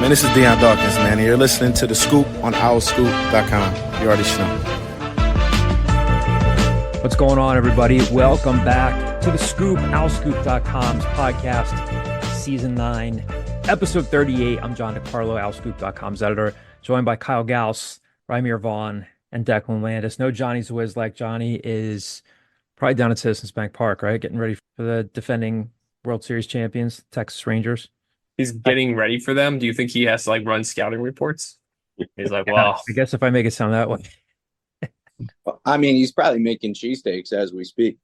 Man, this is Deion Dawkins, man, and you're listening to The Scoop on OurScoop.com. You already know. What's going on, everybody? Welcome back to The Scoop, OurScoop.com's podcast, Season 9, Episode 38. I'm John DeCarlo, OurScoop.com's editor, joined by Kyle Gauss, Rymir Vaughn, and Declan Landis. No Johnny's Whiz like Johnny is probably down at Citizens Bank Park, right? Getting ready for the defending World Series champions, Texas Rangers. He's getting ready for them. Do you think he has to run scouting reports? He's like, well, I guess if I make it sound that way. I mean, he's probably making cheesesteaks as we speak.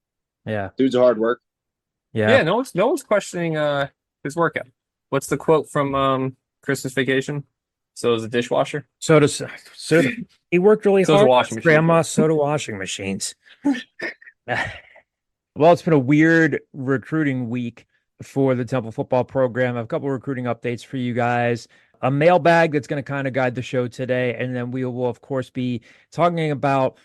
Yeah. Dude's a hard work. Yeah. no one's questioning his workout. What's the quote from Christmas Vacation? So is a dishwasher. So he worked really So is a hard. washing machine. Grandma soda washing machines. Well, it's been a weird recruiting week for the Temple football program. I have a couple of recruiting updates for you guys. A mailbag that's going to kind of guide the show today. And then we will, of course, be talking about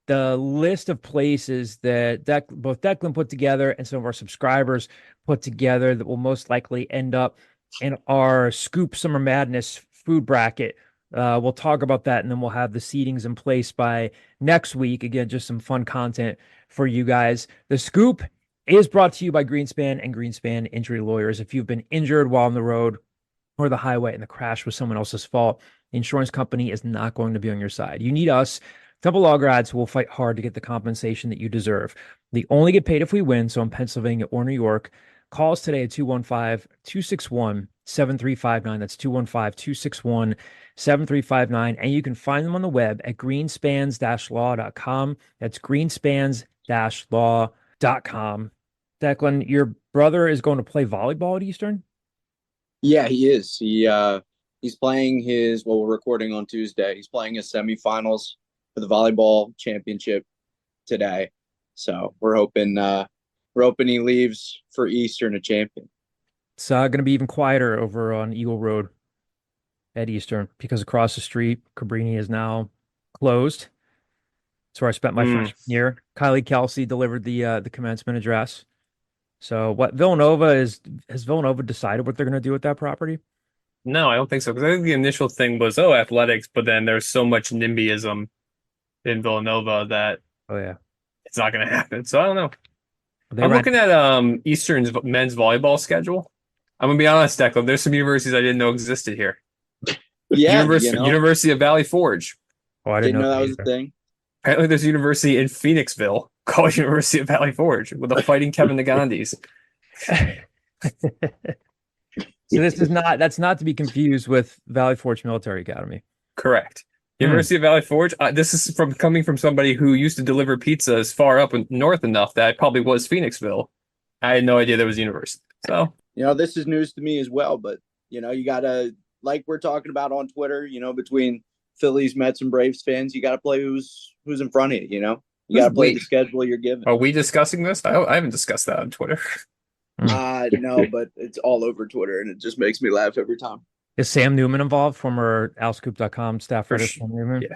the list of places that both Declan put together and some of our subscribers put together that will most likely end up in our Scoop Summer Madness food bracket. We'll talk about that, and then we'll have the seedings in place by next week. Again, just some fun content for you guys. The Scoop is brought to you by Greenspan and Greenspan Injury Lawyers. If you've been injured while on the road or the highway and the crash was someone else's fault, the insurance company is not going to be on your side. You need us, Temple Law grads, who will fight hard to get the compensation that you deserve. We only get paid if we win, so in Pennsylvania or New York, call us today at 215-261-7359. That's 215-261-7359. And you can find them on the web at greenspans-law.com. That's greenspans-law.com. Declan, your brother is going to play volleyball at Eastern? Yeah, he is. He's playing we're recording on Tuesday. He's playing his semifinals for the volleyball championship today. So we're hoping he leaves for Eastern a champion. It's going to be even quieter over on Eagle Road at Eastern because across the street, Cabrini is now closed. That's where I spent my freshman year. Kylie Kelsey delivered the commencement address. So what has Villanova decided what they're going to do with that property? No, I don't think so. Because I think the initial thing was, athletics, but then there's so much NIMBYism in Villanova that it's not going to happen. So I don't know. I'm looking at Eastern's men's volleyball schedule. I'm going to be honest, Declan, there's some universities I didn't know existed here. Yeah, University of Valley Forge. Oh, I didn't know that was a thing. Apparently there's a university in Phoenixville called University of Valley Forge with the Fighting Kevin Nagandis. So that's not to be confused with Valley Forge Military Academy. Correct. University of Valley Forge. This is coming from somebody who used to deliver pizzas far up north enough that it probably was Phoenixville. I had no idea there was a university. So this is news to me as well. But you gotta, like we're talking about on Twitter, between Phillies, Mets, and Braves fans, you gotta play who's in front of you. You gotta play the schedule you're given. Are we discussing this? I haven't discussed that on Twitter. No, but it's all over Twitter, and it just makes me laugh every time. Is Sam Newman involved, former OurScoop.com staff writer? Sam Newman?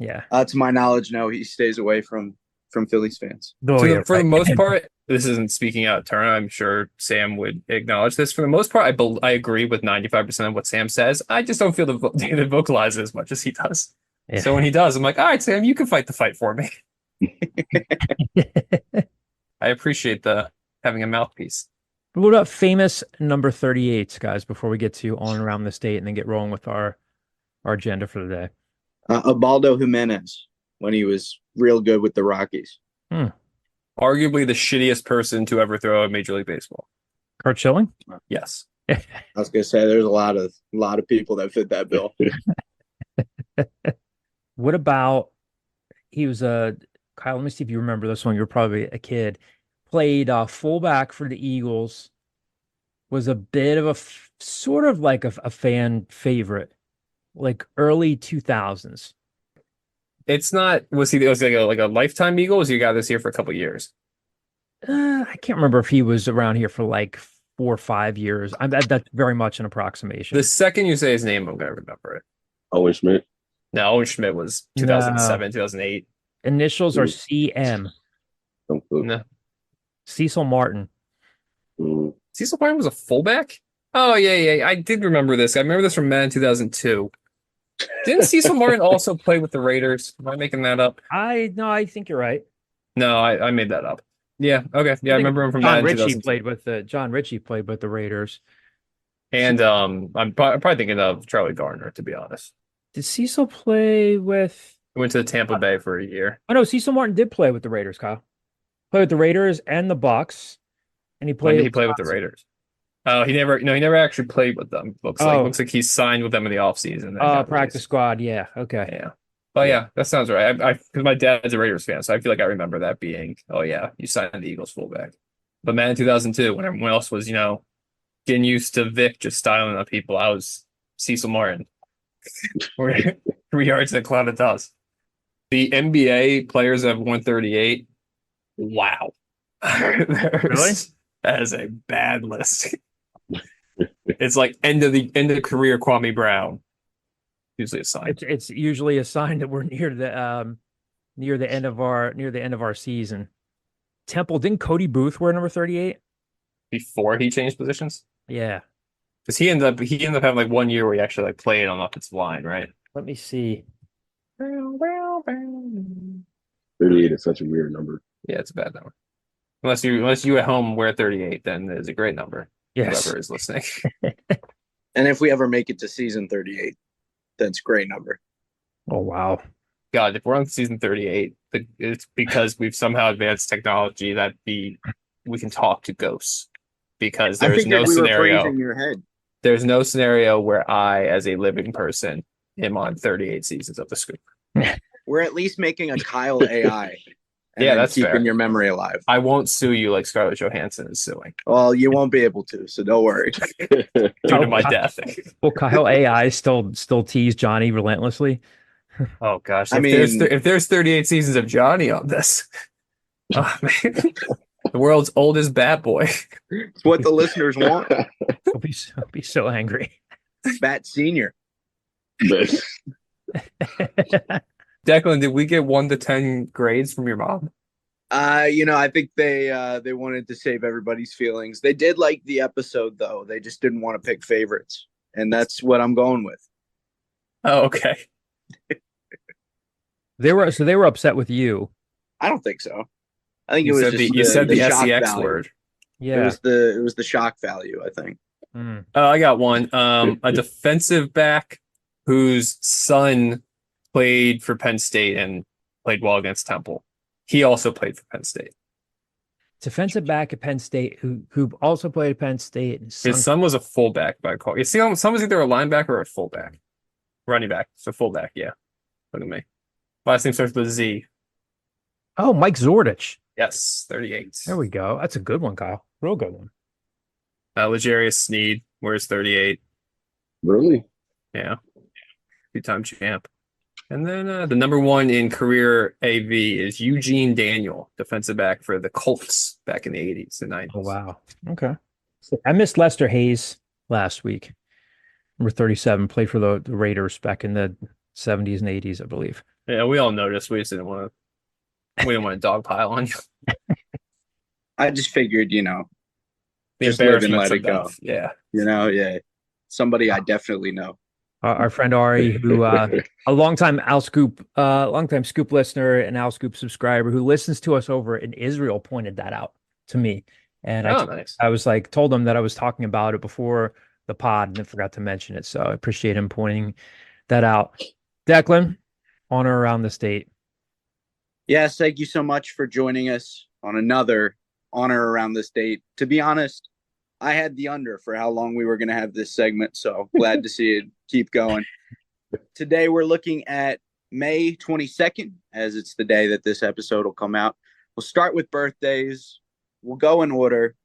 Yeah. To my knowledge, no, he stays away from Phillies fans. For the most part, this isn't speaking out of turn. I'm sure Sam would acknowledge this. For the most part, I agree with 95% of what Sam says. I just don't feel the vocalize as much as he does. Yeah. So when he does, I'm like, all right, Sam, you can fight the fight for me. I appreciate having a mouthpiece. What about famous number 38s, guys, before we get to on and around the state and then get rolling with our agenda for the day? Ubaldo Jimenez, when he was real good with the Rockies. Arguably the shittiest person to ever throw a Major League Baseball. Curt Schilling? Yes. I was going to say there's a lot of people that fit that bill. What about he was Kyle, let me see if you remember this one. You were probably a kid. Played fullback for the Eagles. Was a bit of a sort of like a fan favorite, like early 2000s. It's not. Was he like a lifetime Eagle? Was he got this here for a couple of years? I can't remember if he was around here for like 4 or 5 years. That's very much an approximation. The second you say his name, I'm gonna remember it. Owen Schmidt. No, Owen Schmidt was 2007, 2008. Initials are CM. No. Cecil Martin. Cecil Martin was a fullback? Oh, yeah. I did remember this. I remember this from Madden 2002. Didn't Cecil Martin also play with the Raiders? Am I making that up? No, I think you're right. No, I made that up. Yeah, okay. Yeah, I remember him from John Madden Ritchie 2002. John Ritchie played with the Raiders. And I'm probably thinking of Charlie Garner, to be honest. Did Cecil play with? He went to Tampa Bay for a year. Oh no, Cecil Martin did play with the Raiders, Kyle. Played with the Raiders and the Bucks, and he When played. did he play with the Raiders? Oh, he never actually played with them. Looks like he signed with them in the offseason. Practice squad. Yeah. Okay. Yeah. Oh yeah, that sounds right. Because my dad's a Raiders fan, so I feel like I remember that being, oh yeah, you signed the Eagles fullback. But man, in 2002, when everyone else was, getting used to Vic just styling up people, I was Cecil Martin. We're 3 yards in a cloud of dust. The NBA players have 138. Wow. Really? That is a bad list. It's like end of career Kwame Brown. Usually a sign. It's usually a sign that we're near the end of our season. Temple, didn't Cody Booth wear number 38? Before he changed positions? Yeah. Because he ended up having like 1 year where he actually like played on offensive line, right? Let me see. 38 is such a weird number. Yeah, it's a bad number. Unless you at home wear 38, then it's a great number. Yes. Whoever is listening. And if we ever make it to season 38, that's a great number. Oh wow. God, if we're on season 38, it's because we've somehow advanced technology that we can talk to ghosts. Because there's no scenario. In your head. There's no scenario where I, as a living person, am on 38 seasons of the Scoop. We're at least making a Kyle AI. Yeah, that's keeping fair. your memory alive. I won't sue you like Scarlett Johansson is suing. Well, you won't be able to, so don't worry. Due to my death. Well, Kyle AI still tease Johnny relentlessly. Oh gosh, if there's 38 seasons of Johnny on this, oh man, the world's oldest bat boy. It's what the listeners want. I'll be so angry. Bat Senior. Declan, did we get 1 to 10 grades from your mom? I think they wanted to save everybody's feelings. They did like the episode though. They just didn't want to pick favorites, and that's what I'm going with. Oh, okay. They were upset with you. I don't think so. I think You it was said just you said the shock SEX value. word. Yeah. It was the shock value, I think. Mm. I got one. A defensive back whose son played for Penn State and played well against Temple. He also played for Penn State. Defensive back at Penn State who also played at Penn State. His son was a fullback by call. You see, son was either a linebacker or a fullback, running back. So fullback, yeah. Look at me. Last name starts with a Z. Oh, Mike Zordich. Yes, 38. There we go. That's a good one, Kyle. Real good one. Legarius Sneed wears 38. Really? Yeah. 2-time champ. And then the number 1 in career AV is Eugene Daniel, defensive back for the Colts back in the 80s and 90s. Oh, wow. Okay. I missed Lester Hayes last week. Number 37, played for the Raiders back in the 70s and 80s, I believe. Yeah, we all noticed. We didn't want to dogpile on you. I just figured, The just live and embarrassment let it of go. death. Yeah. Yeah. Somebody I definitely know. Our friend Ari, who a longtime Scoop listener and Al Scoop subscriber who listens to us over in Israel, pointed that out to me. And Nice. I was told him that I was talking about it before the pod and I forgot to mention it. So I appreciate him pointing that out. Declan, on or around the state? Yes, thank you so much for joining us on another Honor Around the State. To be honest, I had the under for how long we were going to have this segment, so glad to see it keep going. Today we're looking at May 22nd, as it's the day that this episode will come out. We'll start with birthdays. We'll go in order.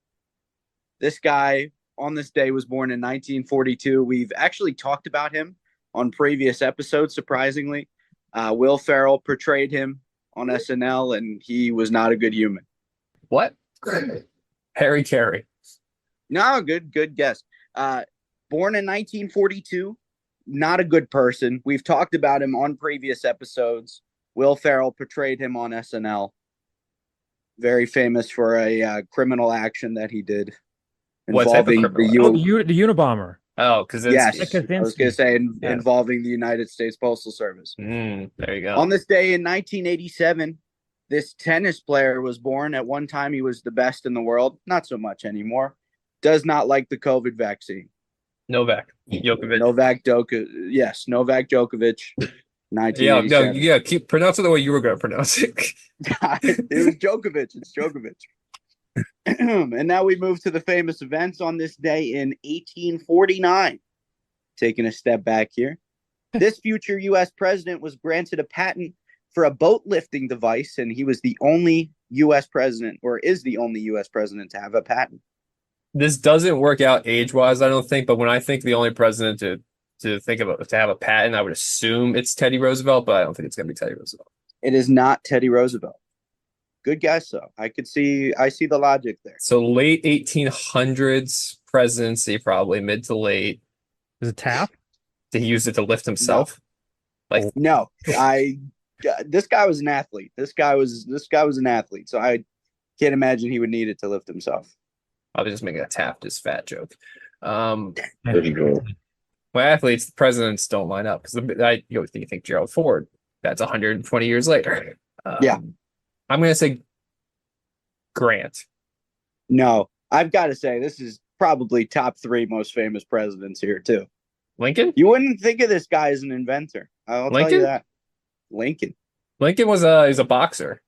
This guy on this day was born in 1942. We've actually talked about him on previous episodes, surprisingly. Will Ferrell portrayed him on SNL, and he was not a good human. What? Harry Carey. No, good guess. Born in 1942, not a good person. We've talked about him on previous episodes. Will Ferrell portrayed him on SNL. Very famous for a criminal action that he did. What type of involving criminal? The Unabomber. Oh, because yes, Kaczynski. I was going to say Yeah. involving the United States Postal Service. There you go. On this day in 1987, this tennis player was born. At one time, he was the best in the world. Not so much anymore. Does not like the COVID vaccine. Novak Djokovic. Novak Djokovic. 1987. Yeah. Keep pronounce it the way you were going to pronounce it. It was Djokovic. It's Djokovic. And now we move to the famous events on this day in 1849. Taking a step back here. This future U.S. president was granted a patent for a boat lifting device, and he was the only U.S. president, or is the only U.S. president to have a patent. This doesn't work out age-wise, I don't think, but when I think the only president to think about to have a patent, I would assume it's Teddy Roosevelt, but I don't think it's going to be Teddy Roosevelt. It is not Teddy Roosevelt. Good guess, though. I see the logic there. So late 1800s presidency, probably mid to late. Is it Taft? Did he use it to lift himself? No. This guy was an athlete. This guy was an athlete. So I can't imagine he would need it to lift himself. I was just making a Taft is fat joke. There you go. Well, athletes, the presidents don't line up because you think Gerald Ford. That's 120 years later. Yeah. I'm going to say Grant. No, I've got to say this is probably top 3 most famous presidents here too. Lincoln? You wouldn't think of this guy as an inventor. I'll tell you that. Lincoln was a boxer.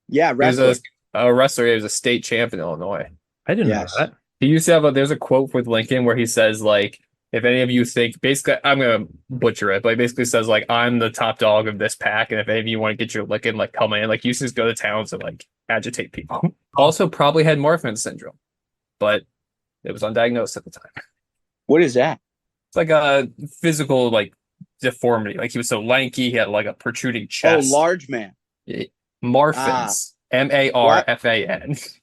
Yeah, wrestler. He was a wrestler. He was a state champ in Illinois. I didn't know that. He used to have there's a quote with Lincoln where he says, like, if any of you think, basically, I'm going to butcher it, but he basically says, like, I'm the top dog of this pack, and if any of you want to get your licking, like, come in. Like, you just go to towns and, like, agitate people. Also probably had Marfan syndrome, but it was undiagnosed at the time. What is that? It's like a physical, like, deformity. Like, he was so lanky, he had, like, a protruding chest. Oh, large man. Marfan's. Marfan.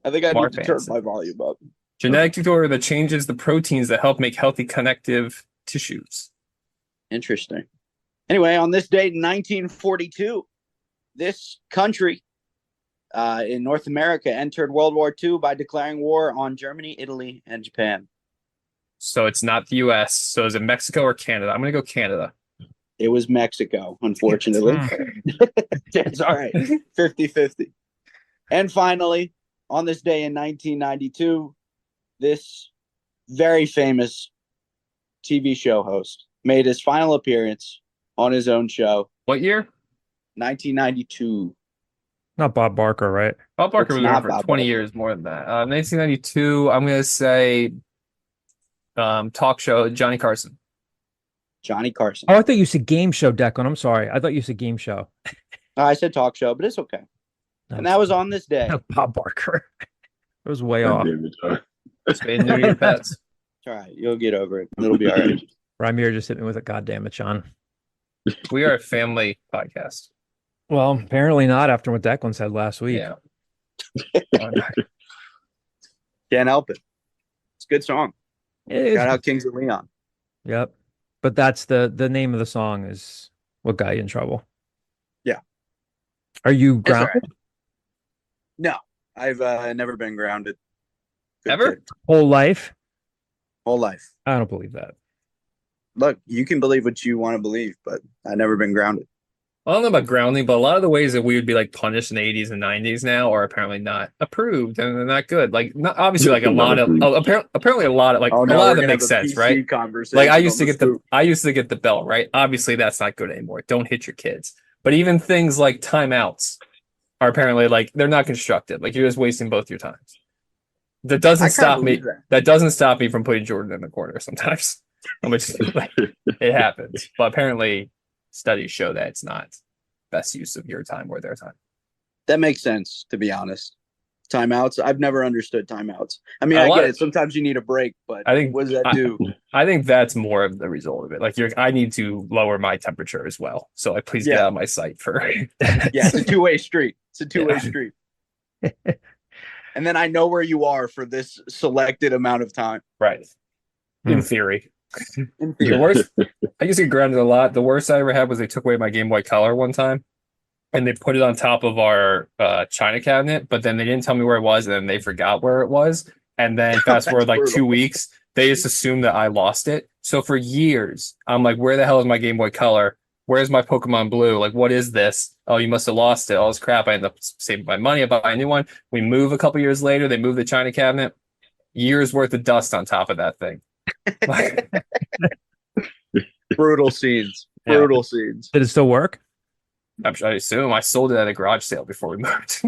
I think I need to turn Marfan. my volume up. Genetic disorder that changes the proteins that help make healthy connective tissues. Interesting. Anyway, on this date in 1942, this country in North America entered World War II by declaring war on Germany, Italy, and Japan. So it's not the U.S. So is it Mexico or Canada? I'm going to go Canada. It was Mexico, unfortunately. It's all right. 50-50. And finally, on this day in 1992, this very famous TV show host made his final appearance on his own show. What year? 1992. Not Bob Barker, right? Bob Barker was It's there not for Bob 20 Barker. years more than that. 1992, I'm going to say talk show, Johnny Carson. Johnny Carson. Oh, I thought you said game show, Declan. I'm sorry. I thought you said game show. I said talk show, but it's okay. And that was on this day. Bob Barker. It was way God off. damn it, John. Spade and New Year pets. It's all right. You'll get over it. It'll be all right. Ramir just hit me with a goddamn it, Sean. We are a family podcast. Well, apparently not after what Declan said last week. Yeah. Can't help it. It's a good song. It is. Shout out Kings of Leon. Yep. But that's the name of the song is what got you in trouble. Yeah. Are you That's all grounded? No, I've never been grounded. Good Ever? kid. Whole life? Whole life. I don't believe that. Look, you can believe what you want to believe, but I've never been grounded. I don't know about grounding, but a lot of the ways that we would be like punished in the 80s and 90s now are apparently not approved and they're not good. Like, not obviously, like a lot of apparently a lot of like a lot of them make sense, right? Like I used to get the belt, right? Obviously, that's not good anymore. Don't hit your kids. But even things like timeouts are apparently like they're not constructive. Like you're just wasting both your times. That doesn't stop me. That doesn't stop me from putting Jordan in the corner sometimes. It happens, but apparently studies show that it's not best use of your time or their time. That makes sense, to be honest. Timeouts. I've never understood timeouts. I mean, I get it. Sometimes you need a break, but I think what does that do? I think that's more of the result of it. Like I need to lower my temperature as well. So like, please get out of my sight for. Yeah, it's a two-way street. It's a two-way street. And then I know where you are for this selected amount of time. Right. In theory. In The theory. worst. I used to get grounded a lot. The worst I ever had was they took away my Game Boy Color one time, and they put it on top of our china cabinet. But then they didn't tell me where it was, and then they forgot where it was. And then fast forward like 2 weeks, they just assume that I lost it. So for years, I'm like, where the hell is my Game Boy Color? Where's my Pokemon Blue? Like, what is this? Oh, you must have lost it. All this crap. I end up saving my money. I buy a new one. We move a couple years later. They move the China cabinet. Years worth of dust on top of that thing. Brutal scenes. Brutal scenes. Did it still work? I assume I sold it at a garage sale before we moved.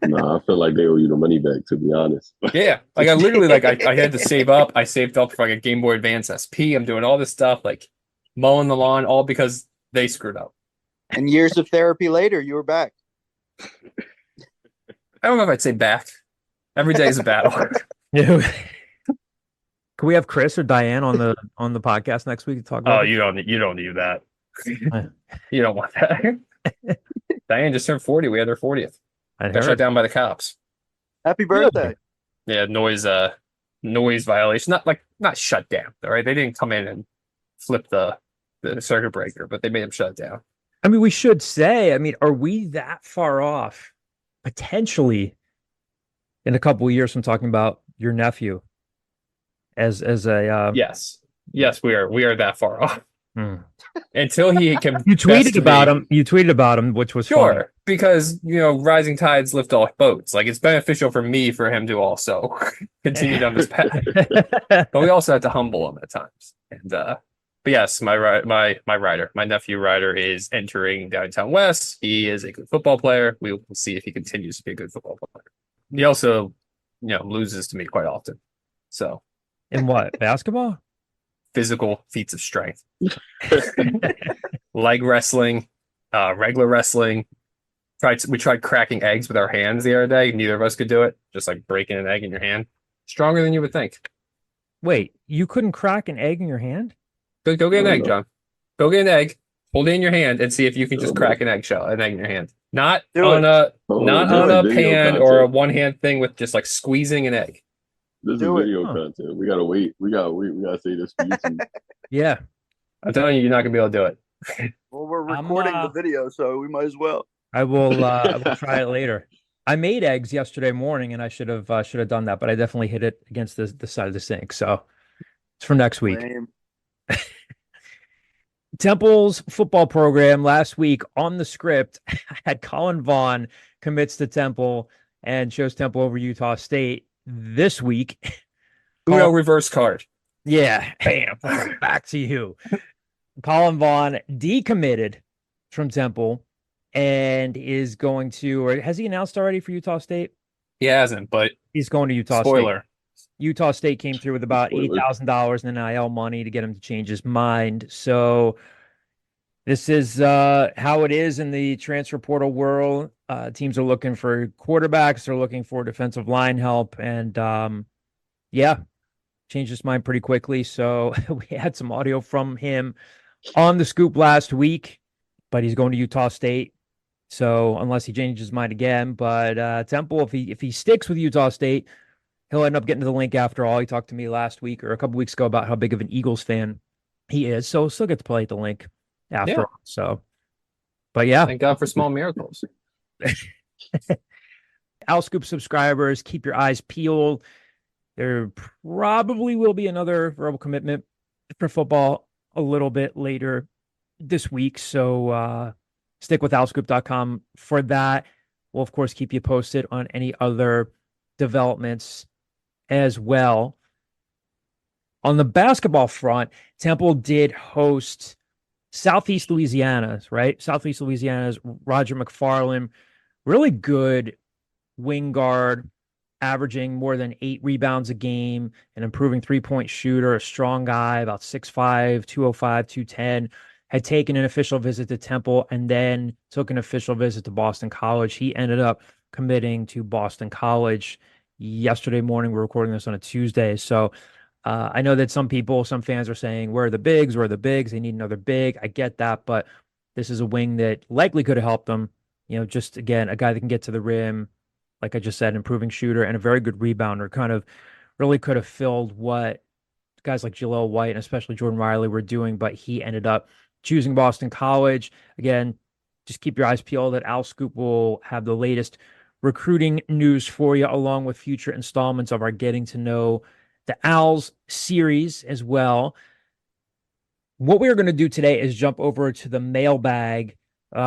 Nah, I feel like they owe you the money back, to be honest. Yeah, like I literally I had to save up. I saved up for like a Game Boy Advance SP. I'm doing all this stuff, like mowing the lawn, all because they screwed up. And years of therapy later, you were back. I don't know if I'd say back. Every day is a battle. Yeah. Can we have Chris or Diane on the podcast next week to talk about? Oh, you don't do that. You don't want that. Diane just turned 40. We had her 40th. Got shut down by the cops. Happy birthday. Yeah, noise violation. Not shut down. All right. They didn't come in and flip the circuit breaker, but they made them shut it down. I mean, we should say, are we that far off potentially in a couple of years from talking about your nephew as a yes, we are that far off. Until he can. You tweeted about him, which was sure funny. Because rising tides lift all boats. Like, it's beneficial for him to also continue down this path. But we also have to humble him at times. And but yes, my nephew Ryder is entering Downtown West. He is a good football player. We will see if he continues to be a good football player. He also, loses to me quite often. So, in what, basketball? Physical feats of strength, leg wrestling, regular wrestling. We tried cracking eggs with our hands the other day. Neither of us could do it. Just like breaking an egg in your hand. Stronger than you would think. Wait, you couldn't crack an egg in your hand? Go get an egg, John. Go get an egg. Hold it in your hand and see if you can just crack an egg in your hand. Not on a pan or a one hand thing with just like squeezing an egg. This is video content. We gotta wait. We gotta say this for YouTube. Yeah. I'm telling you're not gonna be able to do it. Well, we're recording the video, so we might as well. I will try it later. I made eggs yesterday morning and I should have done that, but I definitely hit it against the side of the sink. So it's for next week. Temple's football program last week on the script had Collin Vaughn commits to Temple and shows Temple over Utah State. This week, reverse card. Yeah. Bam. Back to you. Collin Vaughn decommitted from Temple and is going to, or has he announced already for Utah State? He hasn't, but he's going to Utah State. Utah State came through with about $8,000 in NIL money to get him to change his mind. So this is how it is in the transfer portal world. Teams are looking for quarterbacks. They're looking for defensive line help. And changed his mind pretty quickly. So we had some audio from him on the scoop last week, but he's going to Utah State. So unless he changes his mind again, but Temple, if he sticks with Utah State, he'll end up getting to the link after all. He talked to me last week or a couple weeks ago about how big of an Eagles fan he is. So he'll still get to play at the link after all. So, but yeah. Thank God for small miracles. Scoop subscribers, keep your eyes peeled. There probably will be another verbal commitment for football a little bit later this week. So stick with owlscoop.com for that. We'll, of course, keep you posted on any other developments as well. On the basketball front, Temple did host Southeast Louisiana's Roger McFarland, really good wing guard, averaging more than 8 rebounds a game, an improving three-point shooter, a strong guy, about 6'5", 205, 210, had taken an official visit to Temple and then took an official visit to Boston College. He ended up committing to Boston College yesterday morning. We're recording this on a Tuesday. So I know that some fans are saying, where are the bigs? Where are the bigs? They need another big. I get that, but this is a wing that likely could have helped them. Just, again, a guy that can get to the rim, like I just said, improving shooter and a very good rebounder, kind of really could have filled what guys like Jaleel White and especially Jordan Riley were doing, but he ended up choosing Boston College. Again, just keep your eyes peeled that Owl Scoop will have the latest recruiting news for you, along with future installments of our Getting to Know the Owls series as well. What we're going to do today is jump over to the mailbag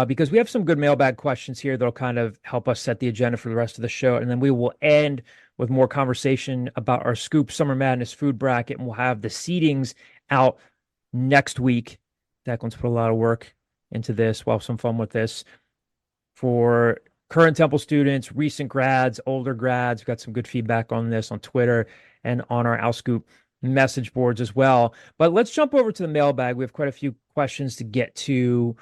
because we have some good mailbag questions here that'll kind of help us set the agenda for the rest of the show. And then we will end with more conversation about our Scoop Summer Madness food bracket, and we'll have the seedings out next week. Declan's put a lot of work into this. We'll have some fun with this for current Temple students, recent grads, older grads. We've got some good feedback on this on Twitter and on our Owl Scoop message boards as well. But let's jump over to the mailbag. We have quite a few questions to get to,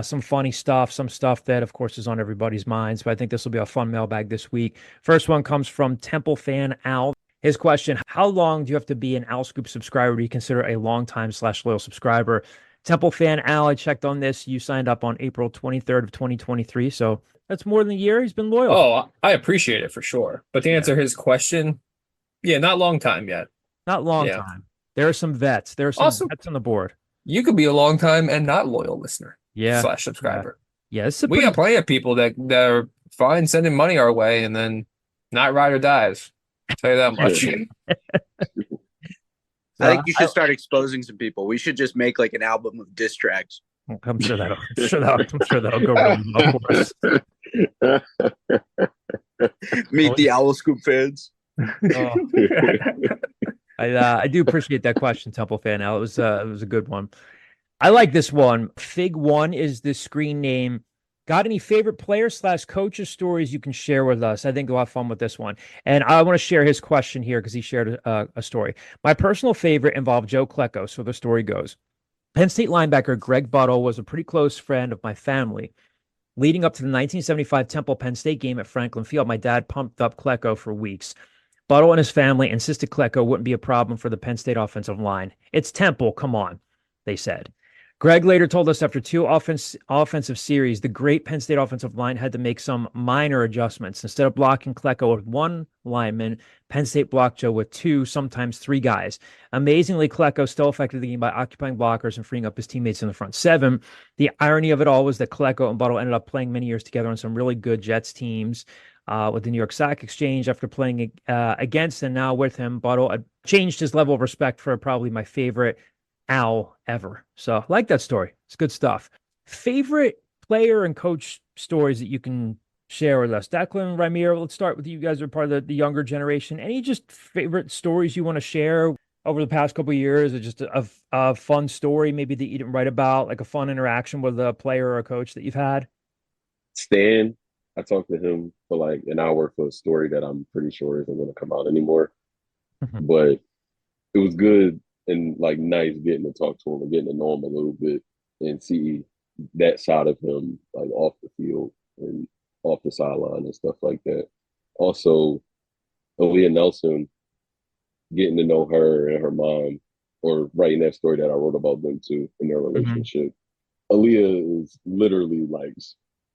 some funny stuff, some stuff that, of course, is on everybody's minds. But I think this will be a fun mailbag this week. First one comes from Temple fan Al. His question: how long do you have to be an Owl Scoop subscriber to be considered a long-time/loyal subscriber? Temple fan Al, I checked on this. You signed up on April 23rd of 2023. So that's more than a year. He's been loyal. Oh, I appreciate it for sure. But to answer his question, not long time yet. Not long time. There are some vets. There are some vets on the board. You could be a long time and not loyal listener. / subscriber. Yes. We got plenty of people that are fine sending money our way and then not ride or dies. I'll tell you that much. I think you should start exposing some people. We should just make like an album of diss tracks. I'm sure that'll go really well for us. Meet the Owl Scoop fans. I do appreciate that question, Temple fan Al. It was a good one. I like this one. Fig1 is the screen name. Got any favorite player/coaches stories you can share with us? I think we'll have fun with this one. And I want to share his question here because he shared a story. My personal favorite involved Joe Klecko. So the story goes: Penn State linebacker Greg Buttle was a pretty close friend of my family. Leading up to the 1975 Temple-Penn State game at Franklin Field, my dad pumped up Klecko for weeks. Buttle and his family insisted Klecko wouldn't be a problem for the Penn State offensive line. It's Temple, come on, they said. Greg later told us after two offensive series, the great Penn State offensive line had to make some minor adjustments. Instead of blocking Klecko with one lineman, Penn State blocked Joe with two, sometimes three guys. Amazingly, Klecko still affected the game by occupying blockers and freeing up his teammates in the front seven. The irony of it all was that Klecko and Buttle ended up playing many years together on some really good Jets teams. With the New York Stock Exchange after playing against and now with him, Buttle changed his level of respect for probably my favorite Owl ever. So I like that story. It's good stuff. Favorite player and coach stories that you can share with us? Declan, Ramiro, let's start with you. You guys are part of the younger generation. Any just favorite stories you want to share over the past couple of years? Or just a fun story maybe that you didn't write about, like a fun interaction with a player or a coach that you've had? Stan, I talked to him for like an hour for a story that I'm pretty sure isn't going to come out anymore. But it was good and like nice getting to talk to him and getting to know him a little bit and see that side of him like off the field and off the sideline and stuff like that. Also, Aaliyah Nelson, getting to know her and her mom, or writing that story that I wrote about them too in their relationship. Aaliyah is literally like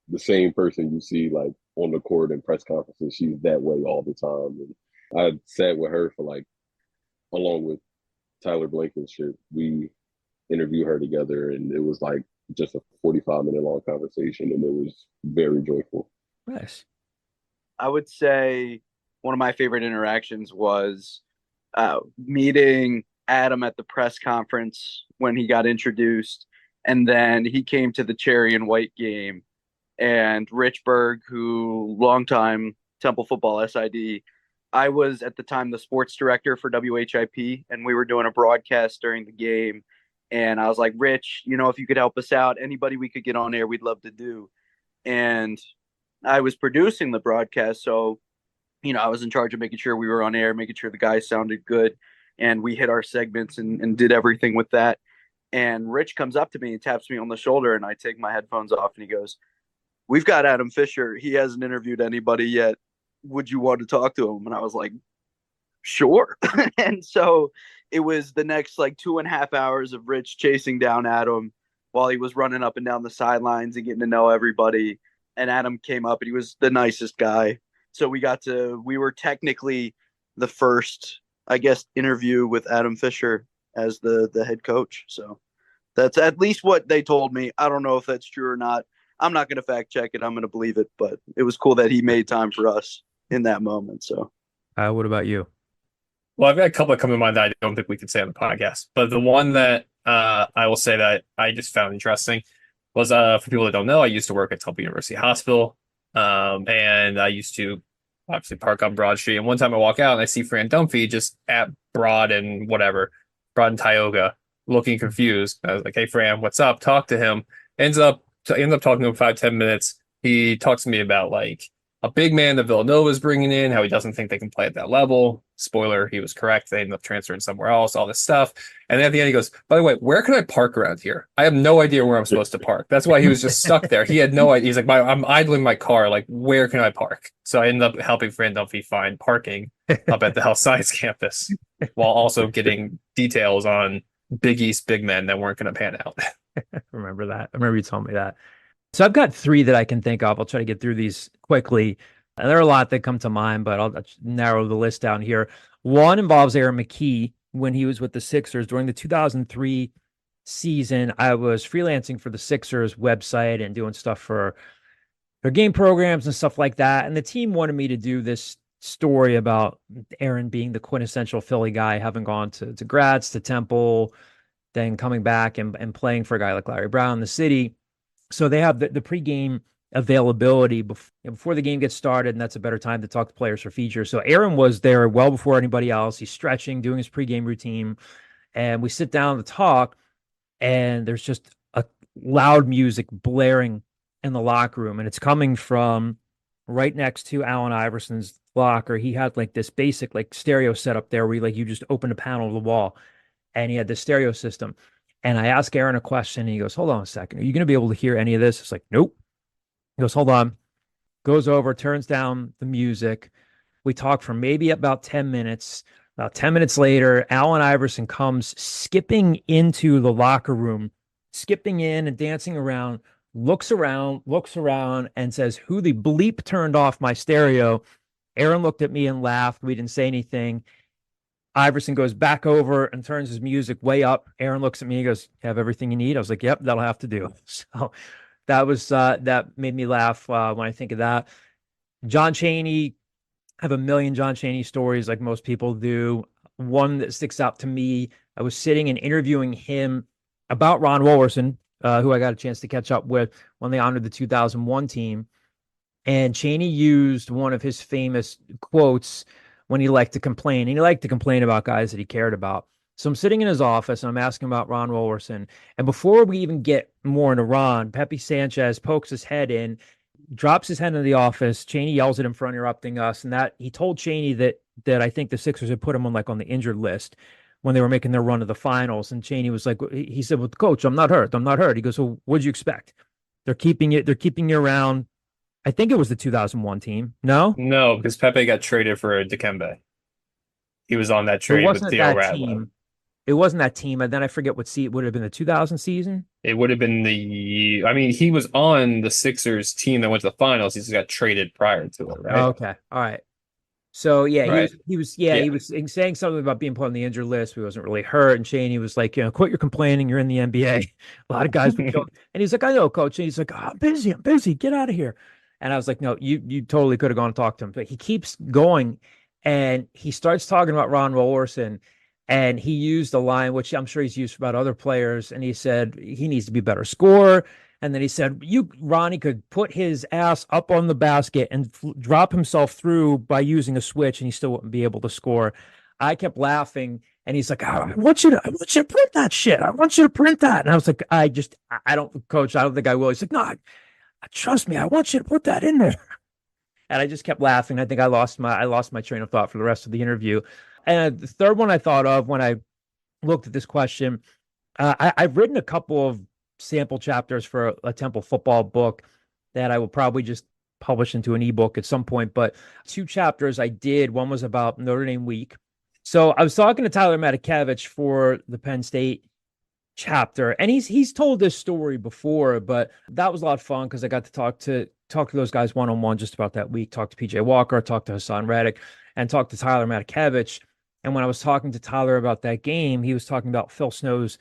the same person you see like on the court and press conferences. She's that way all the time. And I sat with her for like, along with Tyler Blankenship, we interviewed her together, and it was like just a 45-minute long conversation, and it was very joyful. Nice. I would say one of my favorite interactions was meeting Adam at the press conference when he got introduced, and then he came to the Cherry and White game, and Rich Berg, who longtime Temple football SID, I was at the time the sports director for WHIP, and we were doing a broadcast during the game. And I was like, Rich, if you could help us out, anybody we could get on air, we'd love to do. And I was producing the broadcast. So, I was in charge of making sure we were on air, making sure the guys sounded good. And we hit our segments and did everything with that. And Rich comes up to me and taps me on the shoulder, and I take my headphones off, and he goes, "We've got Adam Fisher. He hasn't interviewed anybody yet. Would you want to talk to him?" And I was like, sure. And so it was the next like 2.5 hours of Rich chasing down Adam while he was running up and down the sidelines and getting to know everybody. And Adam came up, and he was the nicest guy. So we were technically the first, I guess, interview with Adam Fisher as the head coach. So that's at least what they told me. I don't know if that's true or not. I'm not going to fact check it. I'm going to believe it. But it was cool that he made time for us in that moment. So, what about you? Well, I've got a couple that come to mind that I don't think we can say on the podcast, but the one that I will say that I just found interesting was for people that don't know, I used to work at Temple University Hospital, and I used to obviously park on Broad Street. And one time I walk out and I see Fran Dunphy just at Broad and Tioga, looking confused. I was like, "Hey, Fran, what's up?" Talk to him. Ends up talking to him 5-10 minutes. He talks to me about like a big man that Villanova is bringing in, how he doesn't think they can play at that level. Spoiler, he was correct. They ended up transferring somewhere else, all this stuff. And then at the end, he goes, "By the way, where can I park around here? I have no idea where I'm supposed to park." That's why he was just stuck there. He had no idea. He's like, "I'm idling my car. Like, where can I park?" So I ended up helping Fran Dunphy find parking up at the health science campus while also getting details on Big East big men that weren't going to pan out. Remember that. I remember you telling me that. So I've got 3 that I can think of. I'll try to get through these quickly. And there are a lot that come to mind, but I'll narrow the list down here. One involves Aaron McKie when he was with the Sixers during the 2003 season. I was freelancing for the Sixers website and doing stuff for their game programs and stuff like that. And the team wanted me to do this story about Aaron being the quintessential Philly guy, having gone to Graz, to Temple, then coming back and playing for a guy like Larry Brown in the city. So they have the pregame availability before the game gets started, and that's a better time to talk to players for features. So Aaron was there well before anybody else. He's stretching, doing his pregame routine, and we sit down to talk, and there's just a loud music blaring in the locker room, and it's coming from right next to Allen Iverson's locker. He had like this basic like stereo setup there where you just open a panel of the wall, and he had this stereo system. And I asked Aaron a question, and he goes, "Hold on a second. Are you going to be able to hear any of this?" It's like, "Nope." He goes, "Hold on." Goes over, turns down the music. We talk for maybe about 10 minutes. About 10 minutes later, Allen Iverson comes skipping into the locker room, skipping in and dancing around, looks around, and says, "Who the bleep turned off my stereo?" Aaron looked at me and laughed. We didn't say anything. Iverson goes back over and turns his music way up. Aaron looks at me. He goes, "Have everything you need?" I was like, "Yep, that'll have to do." So that was that made me laugh when I think of that. John Chaney, I have a million John Chaney stories like most people do. One that sticks out to me, I was sitting and interviewing him about Ron Wollerson, who I got a chance to catch up with when they honored the 2001 team. And Chaney used one of his famous quotes when he liked to complain. And he liked to complain about guys that he cared about. So I'm sitting in his office and I'm asking about Ron Wollerson. And before we even get more into Ron, Pepe Sanchez pokes his head in, drops his head into the office. Chaney yells at him for interrupting us. And that he told Chaney that I think the Sixers had put him on the injured list when they were making their run to the finals. And Chaney was like, he said, "Well, coach, I'm not hurt. He goes, "So what'd you expect? They're keeping you around." I think it was the 2001 team. No, because Pepe got traded for Dikembe. He was on that trade with Theo Radlow. It wasn't that team. And then I forget what season. Would have been the 2000 season? It would have been he was on the Sixers team that went to the finals. He just got traded prior to it, right? Okay. All right. So yeah, right. he was saying something about being put on the injured list. He wasn't really hurt. And Chaney was like, "Quit your complaining. You're in the NBA." A lot of guys would kill. And he's like, "I know, coach." And he's like, "Oh, I'm busy. Get out of here." And I was like, "No, you totally could have gone and talked to him." But he keeps going, and he starts talking about Ron Wollerson, and he used a line which I'm sure he's used about other players, and he said he needs to be a better scorer. And then he said, Ronnie could put his ass up on the basket and drop himself through by using a switch, and he still wouldn't be able to score. I kept laughing, and he's like, "I want you to print that shit. I want you to print that." And I was like, I don't, coach, I don't think I will. He's like, "No, trust me. I want you to put that in there." And I just kept laughing. I think I lost my train of thought for the rest of the interview. And the third one I thought of when I looked at this question, I've written a couple of sample chapters for a Temple football book that I will probably just publish into an ebook at some point. But 2 chapters I did. One was about Notre Dame week. So I was talking to Tyler Matakevich for the Penn State chapter, and he's told this story before, but that was a lot of fun because I got to talk to those guys one-on-one just about that week. Talk to PJ Walker, talk to Hassan Reddick, and talk to Tyler Matakevich. And when I was talking to Tyler about that game, he was talking about Phil Snow's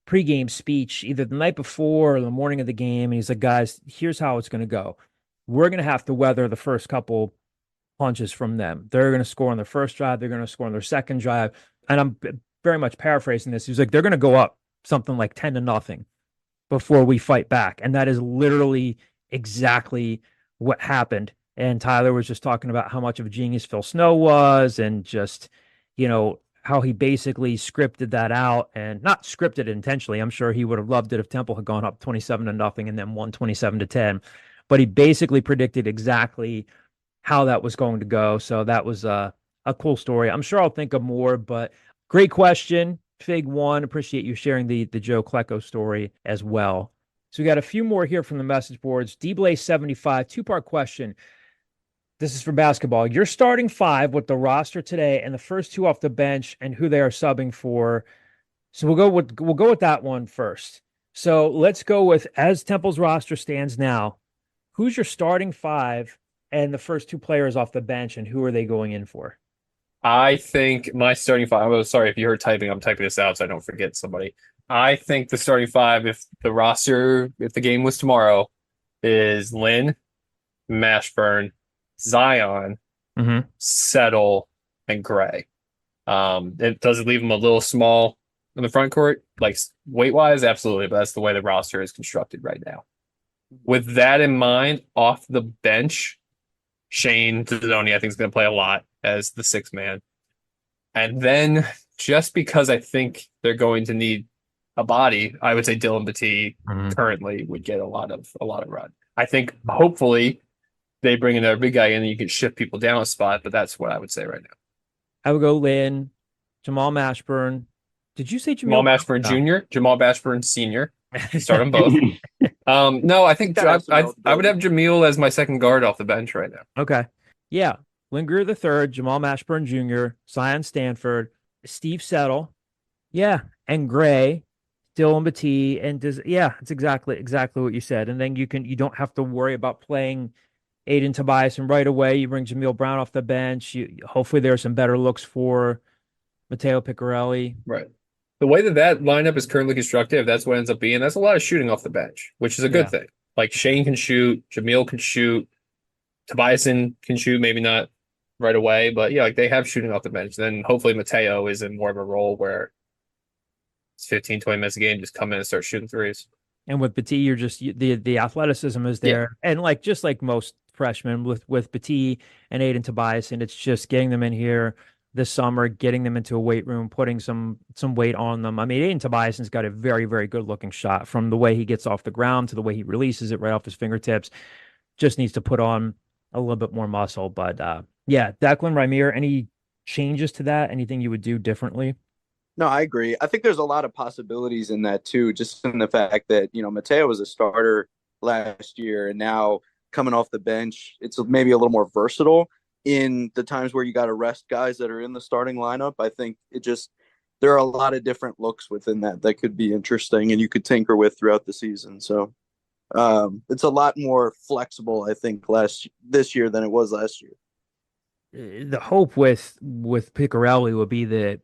pregame speech either the night before or the morning of the game. And he's like, guys, here's how it's going to go. We're going to have to weather the first couple punches from them. They're going to score on their first drive. They're going to score on their second drive. And I'm very much paraphrasing this. He's like, they're going to go up something like 10-0 before we fight back. And that is literally exactly what happened. And Tyler was just talking about how much of a genius Phil Snow was, and just, how he basically scripted that out, and not scripted intentionally. I'm sure he would have loved it if Temple had gone up 27-0 and then won 27-10. But he basically predicted exactly how that was going to go. So that was a cool story. I'm sure I'll think of more, but great question. Fig one, appreciate you sharing the Joe Klecko story as well. So we got a few more here from the message boards. D-Blaze75, two-part question. This is for basketball. Your starting five with the roster today and the first two off the bench and who they are subbing for. So we'll go with that one first. So let's go with, as Temple's roster stands now, who's your starting five and the first two players off the bench, and who are they going in for? I think my starting five, I'm sorry if you heard typing, I'm typing this out so I don't forget somebody. I think the starting five, if the game was tomorrow, is Lynn, Mashburn, Zion, Settle, and Gray. It does leave them a little small in the front court, like weight-wise, absolutely, but that's the way the roster is constructed right now. With that in mind, off the bench, Shane Tzidoni, I think, is going to play a lot as the sixth man. And then, just because I think they're going to need a body, I would say Dylan Battie currently would get a lot of run. I think hopefully they bring another big guy in and you can shift people down a spot, but that's what I would say right now. I would go Lynn, Jamal Mashburn. Did you say Jamal Mashburn Jr., Jamal Mashburn Sr.? Start them both. No, I think I would have Jamil as my second guard off the bench right now. Okay. Yeah. Lynn Greer the third, Jamal Mashburn Jr., Zion Stanford, Steve Settle. Yeah. And Gray, Dylan Battie, and it's exactly what you said. And then you don't have to worry about playing Aiden Tobias, and right away you bring Jamil Brown off the bench. Hopefully there are some better looks for Matteo Piccarelli. Right. The way that lineup is currently constructed, if that's what ends up being, that's a lot of shooting off the bench, which is a good thing. Like Shane can shoot, Jamil can shoot, Tobias can shoot, maybe not right away, but like they have shooting off the bench. Then hopefully Matteo is in more of a role where it's 15, 20 minutes a game, just come in and start shooting threes. And with Battie, you're just the athleticism is there, and just like most freshmen with Battie and Aiden Tobias, and it's just getting them in here this summer, getting them into a weight room, putting some weight on them. I mean, Aiden Tobias's got a very, very good looking shot, from the way he gets off the ground to the way he releases it right off his fingertips. Just needs to put on a little bit more muscle. But Declan Ramir, any changes to that? Anything you would do differently? No, I agree. I think there's a lot of possibilities in that too, just in the fact that, Matteo was a starter last year, and now coming off the bench, it's maybe a little more versatile in the times where you got to rest guys that are in the starting lineup. I think there are a lot of different looks within that could be interesting and you could tinker with throughout the season. So it's a lot more flexible, I think, this year than it was last year. The hope with Piccarelli would be that,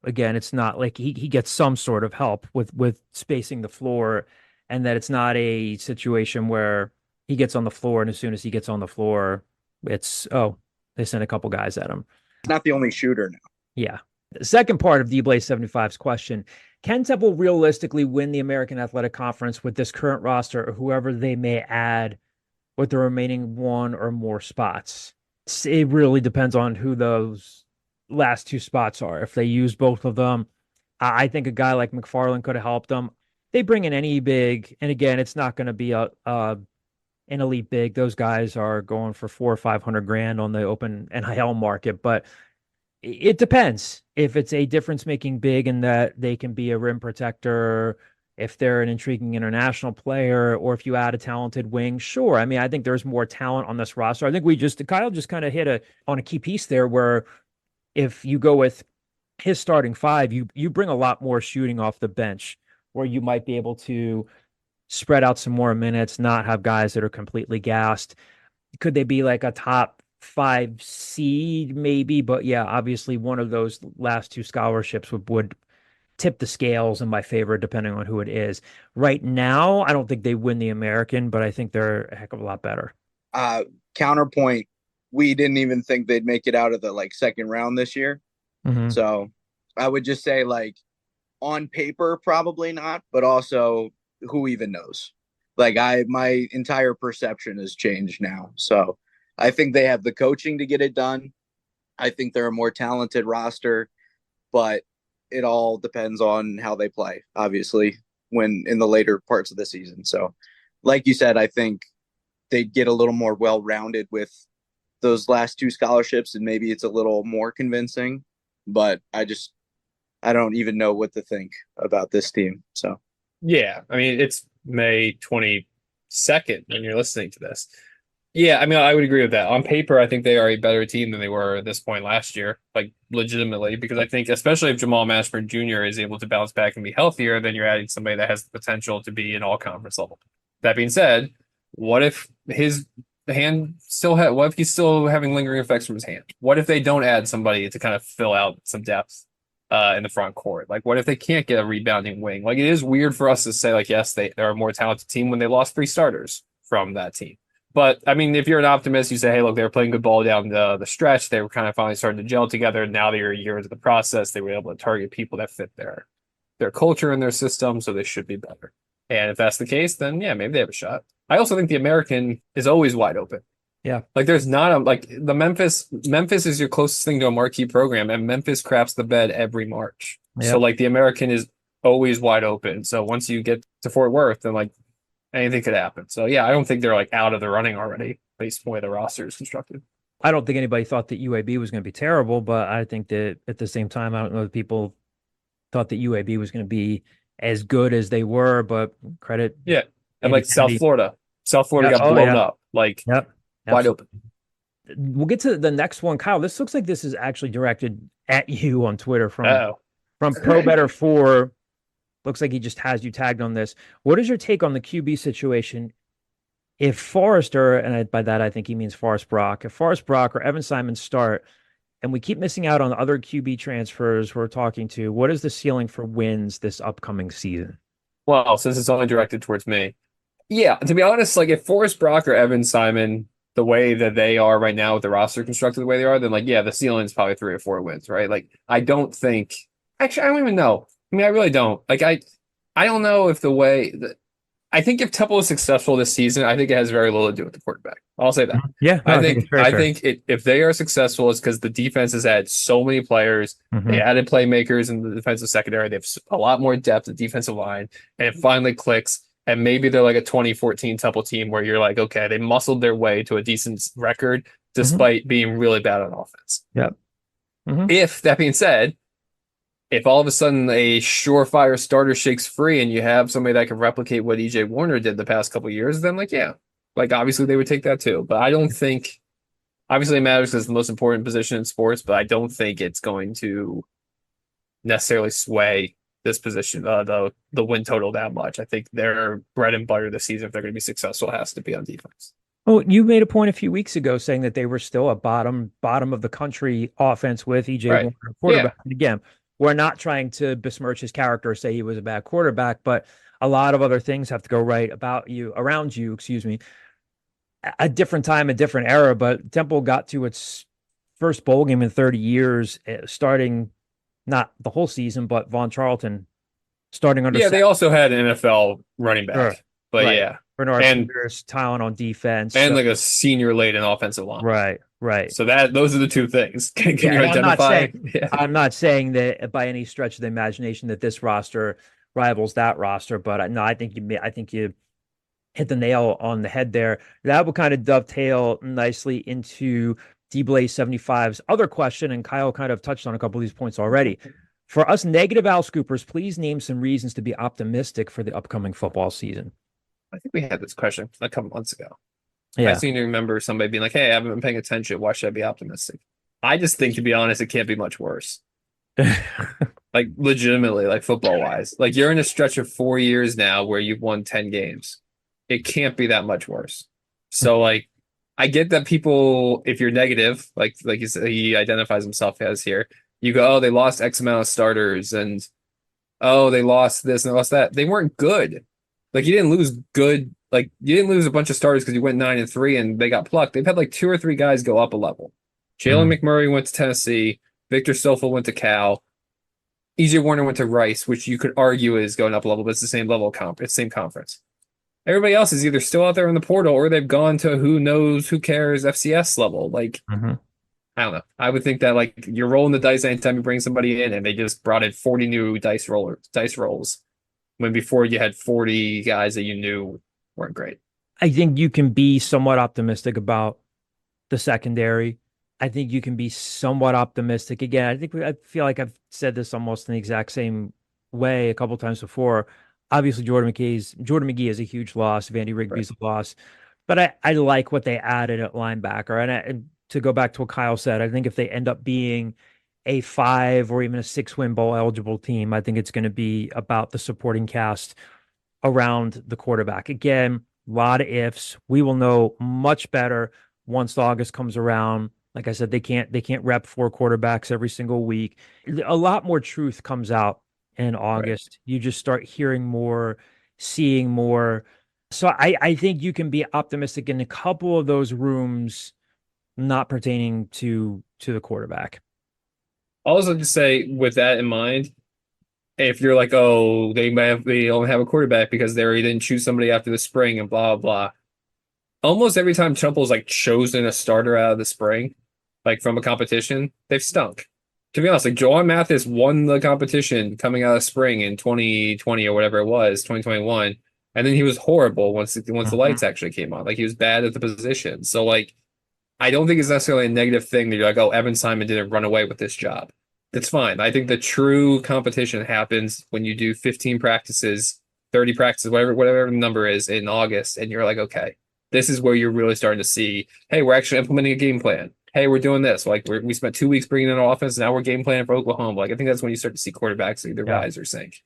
again, it's not like he gets some sort of help with spacing the floor, and that it's not a situation where he gets on the floor and as soon as he gets on the floor, it's, they sent a couple guys at him. It's not the only shooter now. Yeah. The second part of D-Blaze75's question, can Temple realistically win the American Athletic Conference with this current roster, or whoever they may add with the remaining one or more spots? It really depends on who those last two spots are. If they use both of them, I think a guy like McFarland could have helped them. They bring in any big, and again, it's not going to be an elite big. Those guys are going for $400,000 or $500,000 on the open NIL market, but it depends. If it's a difference-making big in that they can be a rim protector, if they're an intriguing international player, or if you add a talented wing, sure. I mean, I think there's more talent on this roster. I think Kyle just kind of hit on a key piece there, where if you go with his starting five, you bring a lot more shooting off the bench, where you might be able to spread out some more minutes, not have guys that are completely gassed. Could they be like a top 5 seed maybe? But yeah, obviously one of those last two scholarships would tip the scales in my favor depending on who it is. Right now, I don't think they win the American, but I think they're a heck of a lot better. Counterpoint, we didn't even think they'd make it out of the second round this year. Mm-hmm. So I would just say on paper, probably not, but also who even knows? My entire perception has changed now. So I think they have the coaching to get it done. I think they're a more talented roster, but it all depends on how they play, obviously, when in the later parts of the season. So, like you said, I think they'd get a little more well-rounded with those last 2 scholarships, and maybe it's a little more convincing. But I don't even know what to think about this team. So, yeah, I mean, it's May 22nd when you're listening to this. Yeah, I mean, I would agree with that. On paper, I think they are a better team than they were at this point last year, legitimately, because I think, especially if Jamal Mashburn Jr. is able to bounce back and be healthier, then you're adding somebody that has the potential to be an all-conference level. That being said, what if his hand what if he's still having lingering effects from his hand? What if they don't add somebody to kind of fill out some depth in the front court? What if they can't get a rebounding wing? It is weird for us to say, yes, they're a more talented team when they lost 3 starters from that team. But, I mean, if you're an optimist, you say, hey, look, they were playing good ball down the stretch. They were kind of finally starting to gel together. And now they're a year into the process. They were able to target people that fit their culture and their system, so they should be better. And if that's the case, then, yeah, maybe they have a shot. I also think the American is always wide open. Yeah. There's not the Memphis is your closest thing to a marquee program, and Memphis craps the bed every March. Yep. So, the American is always wide open. So once you get to Fort Worth, then, anything could happen. So, yeah, I don't think they're out of the running already based on the way the roster is constructed. I don't think anybody thought that UAB was going to be terrible, but I think that at the same time, I don't know that people thought that UAB was going to be as good as they were, but credit. Yeah. And South Florida. South Florida got blown up. Yep. Wide open. We'll get to the next one. Kyle, this looks like this is actually directed at you on Twitter from Pro Better 4. Looks like he just has you tagged on this. What is your take on the QB situation? If Forrester, and by that I think he means Forrest Brock, if Forrest Brock or Evan Simon start, and we keep missing out on other QB transfers we're talking to, what is the ceiling for wins this upcoming season? Well, since it's only directed towards me, yeah, to be honest, if Forrest Brock or Evan Simon, the way that they are right now with the roster constructed the way they are, then the ceiling is probably 3 or 4 wins, right? I don't think, actually, I don't even know. I mean, I really don't. I don't know if the way that I think if Temple is successful this season, I think it has very little to do with the quarterback. I'll say that. Yeah, no, I think if they are successful, it's because the defense has had so many players. Mm-hmm. They added playmakers in the defensive secondary. They have a lot more depth at defensive line, and it finally clicks. And maybe they're a 2014 Temple team where you're okay, they muscled their way to a decent record despite being really bad on offense. Yep. Mm-hmm. If that being said, if all of a sudden a surefire starter shakes free and you have somebody that can replicate what EJ Warner did the past couple of years, then obviously they would take that too. But I don't think, obviously it matters because it's the most important position in sports, but I don't think it's going to necessarily sway this position, the win total that much. I think their bread and butter this season, if they're going to be successful, has to be on defense. Well, you made a point a few weeks ago saying that they were still a bottom of the country offense with EJ Warner quarterback. Yeah. Again, we're not trying to besmirch his character or say he was a bad quarterback, but a lot of other things have to go right around you, a different time, a different era. But Temple got to its first bowl game in 30 years, starting not the whole season, but Von Charlton starting under. Yeah, they also had an NFL running back, sure. But right. Yeah. Bernard Sanders, talent on defense. And a senior late in offensive line. Right. So those are the two things. Can you identify? I'm not saying that by any stretch of the imagination that this roster rivals that roster, but no, I think you hit the nail on the head there. That will kind of dovetail nicely into D-Blaze 75's other question, and Kyle kind of touched on a couple of these points already. For us negative Al Scoopers, please name some reasons to be optimistic for the upcoming football season. I think we had this question a couple months ago. Yeah. I seem to remember somebody being hey, I haven't been paying attention. Why should I be optimistic? I just think, to be honest, it can't be much worse. Legitimately, football-wise. You're in a stretch of 4 years now where you've won 10 games. It can't be that much worse. So, I get that people, if you're negative, like he identifies himself as here, you go, oh, they lost X amount of starters, and oh, they lost this and they lost that. They weren't good. Like, you didn't lose good. Like, you didn't lose a bunch of starters because you went 9-3 and they got plucked. They've had like 2 or 3 guys go up a level. Jalen McMurray went to Tennessee. Victor Stoffel went to Cal. EJ Warner went to Rice, which you could argue is going up a level, but it's the same level of conference, same conference. Everybody else is either still out there in the portal or they've gone to who knows, who cares FCS level. Like, I don't know. I would think that like you're rolling the dice anytime you bring somebody in, and they just brought in 40 new dice rolls when before you had 40 guys that you knew weren't great. I think you can be somewhat optimistic about the secondary. I think you can be somewhat optimistic. Again, I feel like I've said this almost in the exact same way a couple times before. Obviously, Jordan McGee is a huge loss. Vandy Rigby's a loss. But I like what they added at linebacker. And to go back to what Kyle said, I think if they end up being a 5 or even a 6-win bowl eligible team, I think it's going to be about the supporting cast around the quarterback. Again, a lot of ifs. We will know much better once August comes around. Like I said, they can't rep 4 quarterbacks every single week. A lot more truth comes out in August. Right. You just start hearing more, seeing more. So I think you can be optimistic in a couple of those rooms not pertaining to the quarterback. Also, to say with that in mind, if you're like, oh, they only have a quarterback because they didn't choose somebody after the spring and blah, blah. Almost every time Temple's like chosen a starter out of the spring, like from a competition, they've stunk. To be honest, like Joan Mathis won the competition coming out of spring in 2020 or whatever it was, 2021. And then he was horrible once the lights actually came on. Like, he was bad at the position. So like, I don't think it's necessarily a negative thing that you're like, oh, Evan Simon didn't run away with this job. That's fine. I think the true competition happens when you do 15 practices, 30 practices, whatever the number is in August, and you're like, okay, this is where you're really starting to see, hey, we're actually implementing a game plan. Hey, we're doing this. Like, we spent 2 weeks bringing in an offense, now we're game planning for Oklahoma. Like, I think that's when you start to see quarterbacks either rise or sink.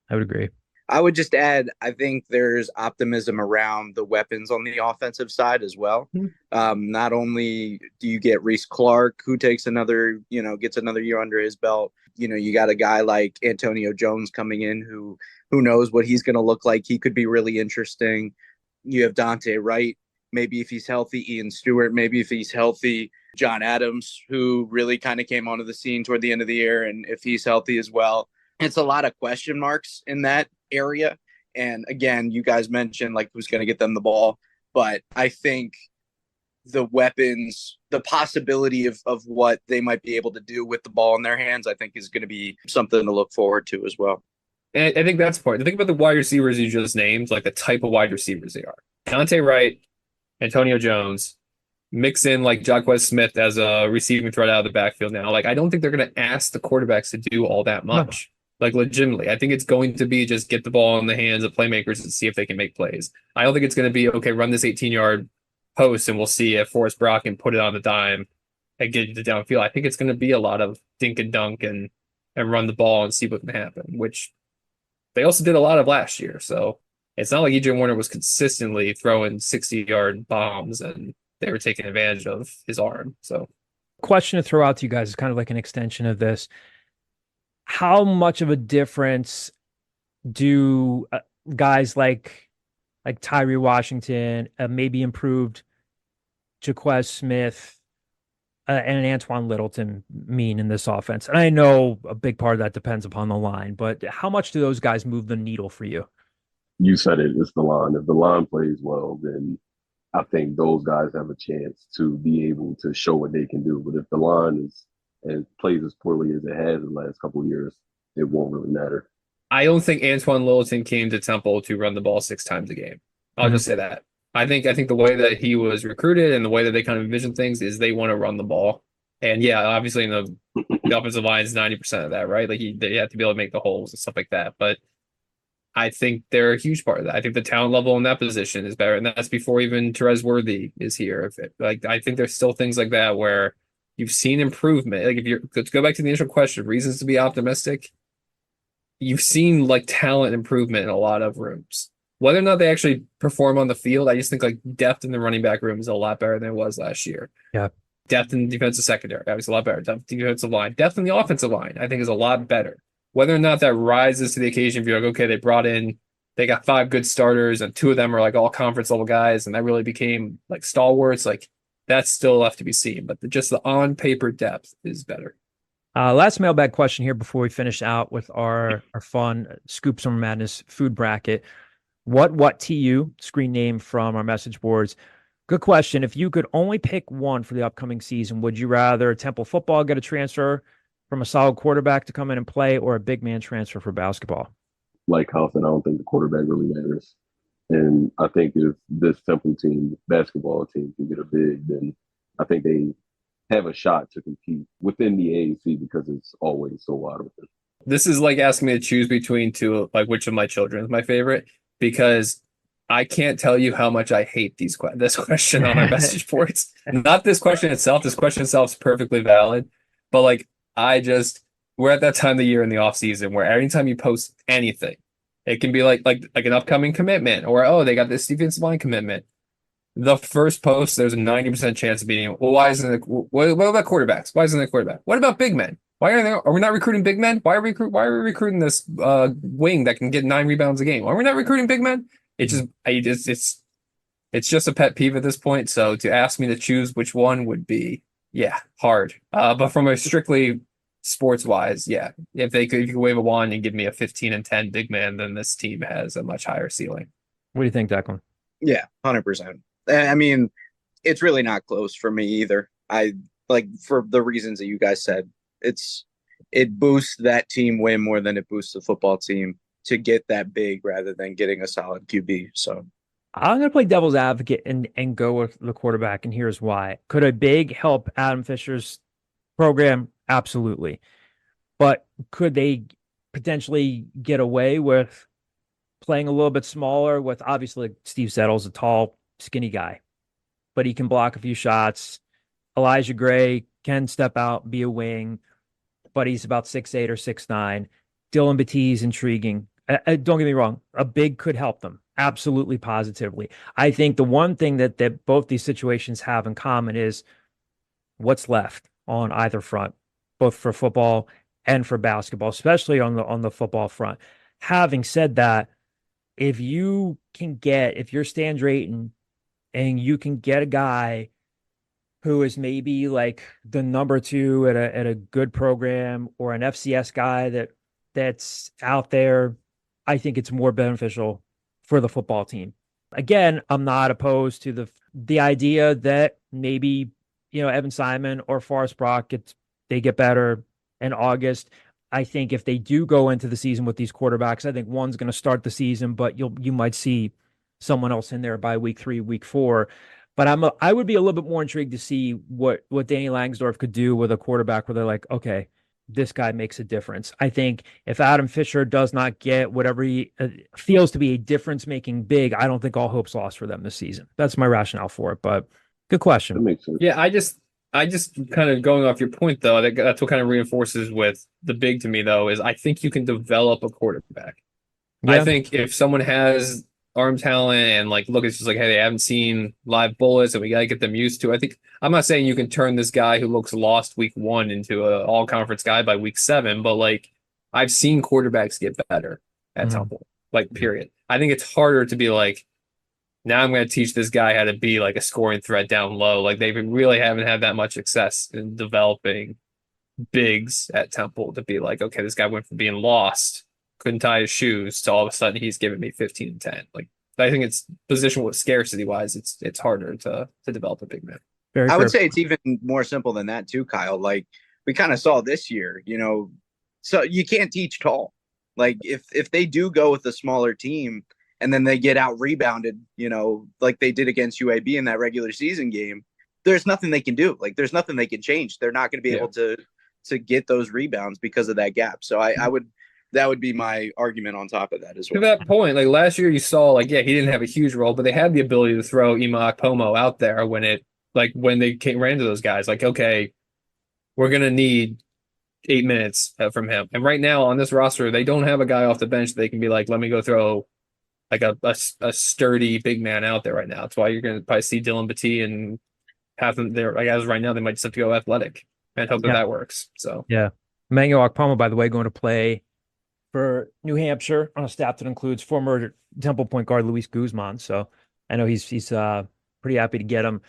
I would agree. I would just add, I think there's optimism around the weapons on the offensive side as well. Not only do you get Reese Clark, who takes another, gets another year under his belt. You got a guy like Antonio Jones coming in who knows what he's going to look like. He could be really interesting. You have Dante Wright, maybe if he's healthy, Ian Stewart, maybe if he's healthy, John Adams, who really kind of came onto the scene toward the end of the year. And if he's healthy as well, it's a lot of question marks in that area. And again, you guys mentioned like who's going to get them the ball, but I think the weapons, the possibility of what they might be able to do with the ball in their hands, I think is going to be something to look forward to as well. And I think that's the point. Think about the wide receivers you just named, like the type of wide receivers they are. Dante Wright, Antonio Jones, mix in like Jaquez Smith as a receiving threat out of the backfield now. Like, I don't think they're going to ask the quarterbacks to do all that much. Like, legitimately, I think it's going to be just get the ball in the hands of playmakers and see if they can make plays. I don't think it's going to be, okay, run this 18-yard post and we'll see if Forrest Brock can put it on the dime and get you to downfield. I think it's going to be a lot of dink and dunk and run the ball and see what can happen, which they also did a lot of last year. So it's not like EJ Warner was consistently throwing 60-yard bombs and they were taking advantage of his arm. So, question to throw out to you guys is kind of like an extension of this. How much of a difference do guys like Tyree Washington, maybe improved Jaquez Smith, and Antoine Littleton mean in this offense? And I know a big part of that depends upon the line, but how much do those guys move the needle for you? You said it, it's the line. If the line plays well, then I think those guys have a chance to be able to show what they can do. But if the line plays as poorly as it has in the last couple of years, it won't really matter. I don't think Antoine Littleton came to Temple to run the ball 6 times a game. I'll just say that. I think the way that he was recruited and the way that they kind of envision things is they want to run the ball. And yeah, obviously the offensive line is 90% of that, right? Like they have to be able to make the holes and stuff like that. But I think they're a huge part of that. I think the talent level in that position is better. And that's before even Terez Worthy is here. I think there's still things like that where you've seen improvement. Like, let's go back to the initial question, reasons to be optimistic. You've seen like talent improvement in a lot of rooms. Whether or not they actually perform on the field, I just think like depth in the running back room is a lot better than it was last year. Yeah. Depth in the defensive secondary, obviously a lot better. Depth in the defensive line. Depth in the offensive line, I think, is a lot better. whether or not that rises to the occasion, if you're like, okay, they got 5 good starters and 2 of them are like all conference level guys, and that really became like stalwarts, like that's still left to be seen. But just the on paper depth is better. Last mailbag question here before we finish out with our fun Scoop Summer Madness food bracket. What TU, screen name from our message boards. Good question. If you could only pick one for the upcoming season, would you rather Temple football get a transfer from a solid quarterback to come in and play, or a big man transfer for basketball? Like Carlson, I don't think the quarterback really matters. And I think if this Temple team, basketball team, can get a big, then I think they have a shot to compete within the AAC because it's always so wide open. This is like asking me to choose between two, like which of my children is my favorite, because I can't tell you how much I hate this question on our message boards. Not this question itself. This question itself is perfectly valid, but like we're at that time of the year in the off season where anytime you post anything, it can be like an upcoming commitment, or oh, they got this defensive line commitment. The first post, there's a 90% chance of beating. Well, why isn't it? What about quarterbacks? Why isn't it quarterback? What about big men? Are we not recruiting big men? Why are we recruiting this wing that can get 9 rebounds a game? Why are we not recruiting big men? It's just a pet peeve at this point. So to ask me to choose which one would be, hard. But from a strictly sports wise, if you could wave a wand and give me a 15-10 big man, then this team has a much higher ceiling. What do you think, Declan? Yeah, 100%. I mean, it's really not close for me either. I like, for the reasons that you guys said, it boosts that team way more than it boosts the football team to get that big rather than getting a solid QB. So I'm going to play devil's advocate and go with the quarterback, and here's why. Could a big help Adam Fisher's program? Absolutely. But could they potentially get away with playing a little bit smaller with, obviously, Steve Settle's a tall, skinny guy, but he can block a few shots. Elijah Gray can step out, be a wing, but he's about 6'8" or 6'9". Dylan Batiste intriguing. Don't get me wrong. A big could help them. Absolutely, positively. I think the one thing that both these situations have in common is what's left on either front, both for football and for basketball, especially on the football front. Having said that, if you're Stan Drayton and you can get a guy who is maybe like the number 2 at a good program, or an FCS guy that's out there, I think it's more beneficial for the football team. Again, I'm not opposed to the idea that maybe, Evan Simon or Forrest Brock, they get better in August. I think if they do go into the season with these quarterbacks, I think one's going to start the season, but you might see someone else in there by week 3, week 4. But I would be a little bit more intrigued to see what Danny Langsdorff could do with a quarterback where they're like, okay, this guy makes a difference. I think if Adam Fisher does not get whatever he feels to be a difference-making big, I don't think all hope's lost for them this season. That's my rationale for it, but good question. That makes sense. Yeah, I just kind of going off your point, though, that's what kind of reinforces with the big to me, though, is I think you can develop a quarterback. Yeah. I think if someone has arm talent and look, it's just like, hey, they haven't seen live bullets and we got to get them used to. I'm not saying you can turn this guy who looks lost week 1 into an all conference guy by week 7, but I've seen quarterbacks get better at Temple, period. I think it's harder to be like, now I'm going to teach this guy how to be like a scoring threat down low. They really haven't had that much success in developing bigs at Temple to be like, okay, this guy went from being lost, couldn't tie his shoes, to all of a sudden he's giving me 15-10. I think it's position with scarcity wise, it's harder to develop a big man. I would say it's even more simple than that too, Kyle. We kind of saw this year, so you can't teach tall. If they do go with a smaller team and then they get out rebounded, like they did against UAB in that regular season game, there's nothing they can do. There's nothing they can change. They're not going to be able to get those rebounds because of that gap. So that would be my argument on top of that as well. To that point, last year you saw, he didn't have a huge role, but they had the ability to throw Ima Pomo out there when they ran to those guys. Okay, we're going to need 8 minutes from him. And right now on this roster, they don't have a guy off the bench that they can be like, let me go throw a sturdy big man out there right now. That's why you're going to probably see Dylan Batiste and have them there. As right now, they might just have to go athletic and hope that works. So yeah, Emmanuel Akpoma, by the way, going to play for New Hampshire on a staff that includes former Temple point guard Luis Guzman. So I know he's pretty happy to get him.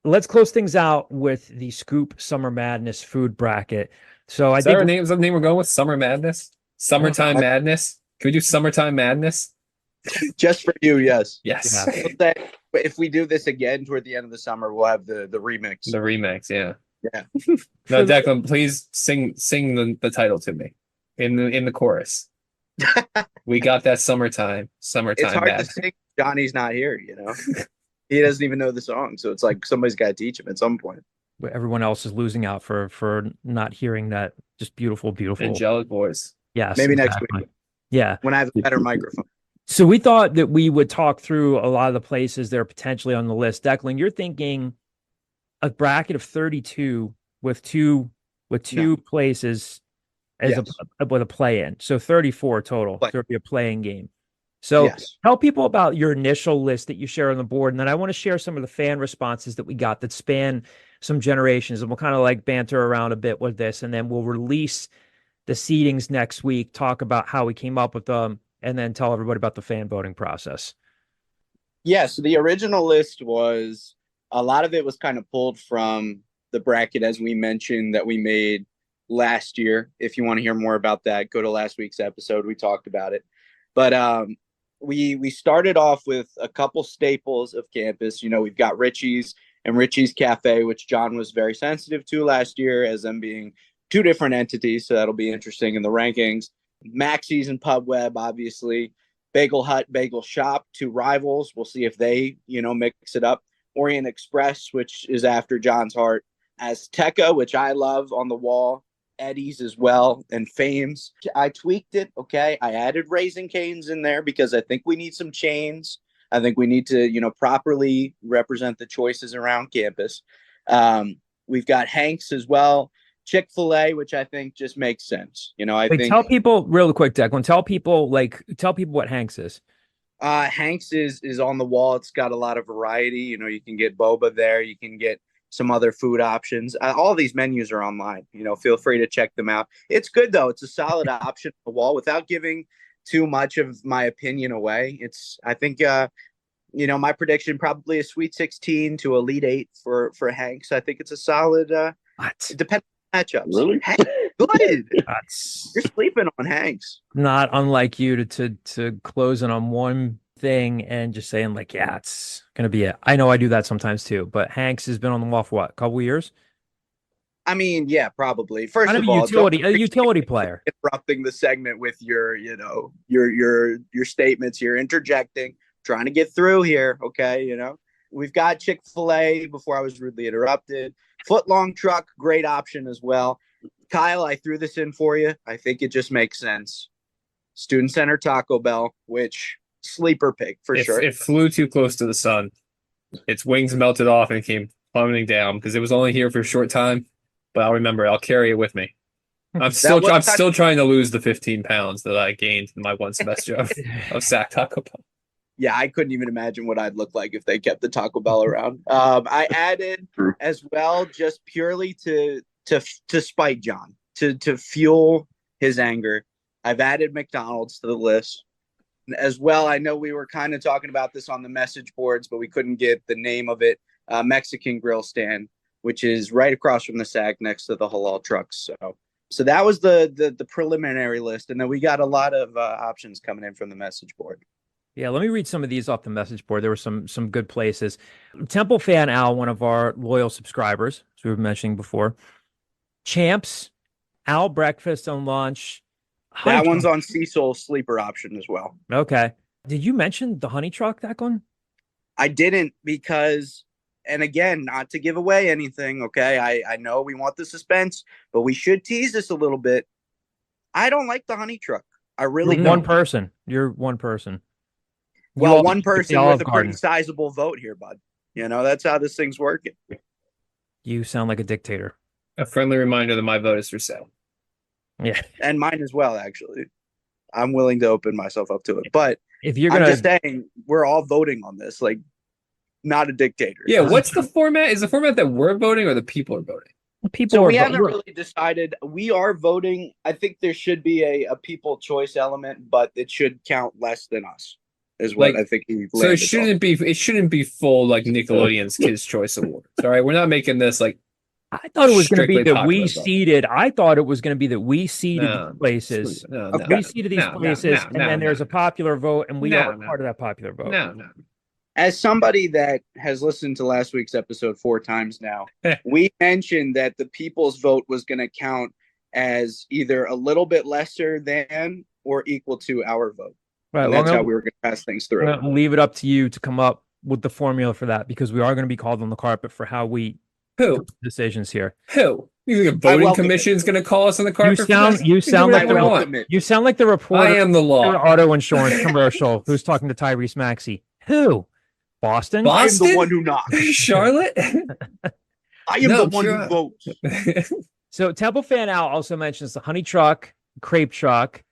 Let's close things out with the Scoop Summer Madness food bracket. So Is that the name we're going with? Summer Madness? Summertime Madness? Can we do Summertime Madness? Just for you, yes. Yes. Yeah. If we do this again toward the end of the summer, we'll have the remix. The remix, yeah. Yeah. No, Declan, please sing the title to me in the chorus. We got that summertime. It's hard to sing. Johnny's not here, He doesn't even know the song, so it's like somebody's got to teach him at some point. Everyone else is losing out for not hearing that just beautiful angelic voice. Yes, maybe next week. Yeah, when I have a better microphone. So we thought that we would talk through a lot of the places that are potentially on the list. Declan, you're thinking a bracket of 32 with two places as with a play-in. So 34 total. So it'll be a play-in game. So tell people about your initial list that you share on the board. And then I want to share some of the fan responses that we got that span some generations. And we'll kind of like banter around a bit with this. And then we'll release the seedings next week, talk about how we came up with them, and then tell everybody about the fan voting process. Yeah, so the original list was, a lot of it was kind of pulled from the bracket, as we mentioned, that we made last year. If you want to hear more about that, go to last week's episode. We talked about it. But we started off with a couple staples of campus. We've got Richie's and Richie's Cafe, which John was very sensitive to last year as them being two different entities. So that'll be interesting in the rankings. Maxie's and Pub Web, obviously. Bagel Hut, Bagel Shop, two rivals. We'll see if they, mix it up. Orient Express, which is after John's heart. Azteca, which I love on the wall. Eddie's as well, and Fames. I tweaked it, okay? I added Raising Cane's in there because I think we need some chains. I think we need to, properly represent the choices around campus. We've got Hank's as well. Chick-fil-A, which I think just makes sense. I think tell people real quick, Declan. Tell people what Hank's is. Hank's is on the wall. It's got a lot of variety. You can get boba there. You can get some other food options. All these menus are online. Feel free to check them out. It's good though. It's a solid option on the wall without giving too much of my opinion away. I think my prediction probably a Sweet 16 to Elite 8 for Hank's. I think it's a solid. It depends. Matchups. Really? Good. You're sleeping on Hanks. Not unlike you to close in on one thing and just saying like, yeah, it's gonna be it. I know I do that sometimes too, but Hanks has been on the wall for what, a couple years? I mean, yeah, probably. First kind of all, a utility player. Interrupting the segment with your statements. You're interjecting, trying to get through here. Okay, we've got Chick-fil-A before I was rudely interrupted. Footlong Truck, great option as well. Kyle, I threw this in for you. I think it just makes sense. Student Center Taco Bell, which sleeper pick for sure. It flew too close to the sun. Its wings melted off and came plummeting down because it was only here for a short time. But I'll remember. I'll carry it with me. I'm still trying to lose the 15 pounds that I gained in my one semester of SAC Taco Bell. Yeah, I couldn't even imagine what I'd look like if they kept the Taco Bell around. I added as well, just purely to spite John, to fuel his anger. I've added McDonald's to the list as well. I know we were kind of talking about this on the message boards, but we couldn't get the name of it. Mexican Grill Stand, which is right across from the SAC next to the halal trucks. So that was the preliminary list, and then we got a lot of options coming in from the message board. Yeah, let me read some of these off the message board. There were some good places. Temple Fan Al, one of our loyal subscribers, as we were mentioning before. Champs, Al Breakfast and Lunch. That one's on Cecil sleeper option as well. Okay. Did you mention the Honey Truck, that one? I didn't because, and again, not to give away anything, okay? I know we want the suspense, but we should tease this a little bit. I don't like the Honey Truck. I really don't. One person. You're one person. Well, one person with a pretty sizable vote here, bud. That's how this thing's working. You sound like a dictator. A friendly reminder that my vote is for sale. Yeah. And mine as well, actually. I'm willing to open myself up to it. But if you're I'm just saying, we're all voting on this, like, not a dictator. Yeah, what's the format? Is the format that we're voting or the people are voting? People So are we haven't really decided. We are voting. I think there should be a people choice element, but it should count less than us, is what I think he So landed on. it shouldn't be full like Nickelodeon's Kids Choice Awards. All right, we're not making this like I thought it was going to be strictly that we popular vote. seeded. I thought it was going to be that we seeded No, these places. no, Okay. We seeded these places, and then there's a popular vote, and we are part of that popular vote. No. As somebody that has listened to last week's episode 4 times now, we mentioned that the people's vote was going to count as either a little bit lesser than or equal to our vote. Right. And that's how we were going to pass things through. I'm gonna leave it up to you to come up with the formula for that, because we are going to be called on the carpet for how we decisions here. Who? You think a voting commission is going to call us on the carpet? You sound like the reporter. I am the law. Auto insurance commercial. Who's talking to Tyrese Maxey? Who? Boston? I am the one who knocks. Charlotte? I am the one who votes. So Temple Fan Al also mentions the honey truck, crepe truck,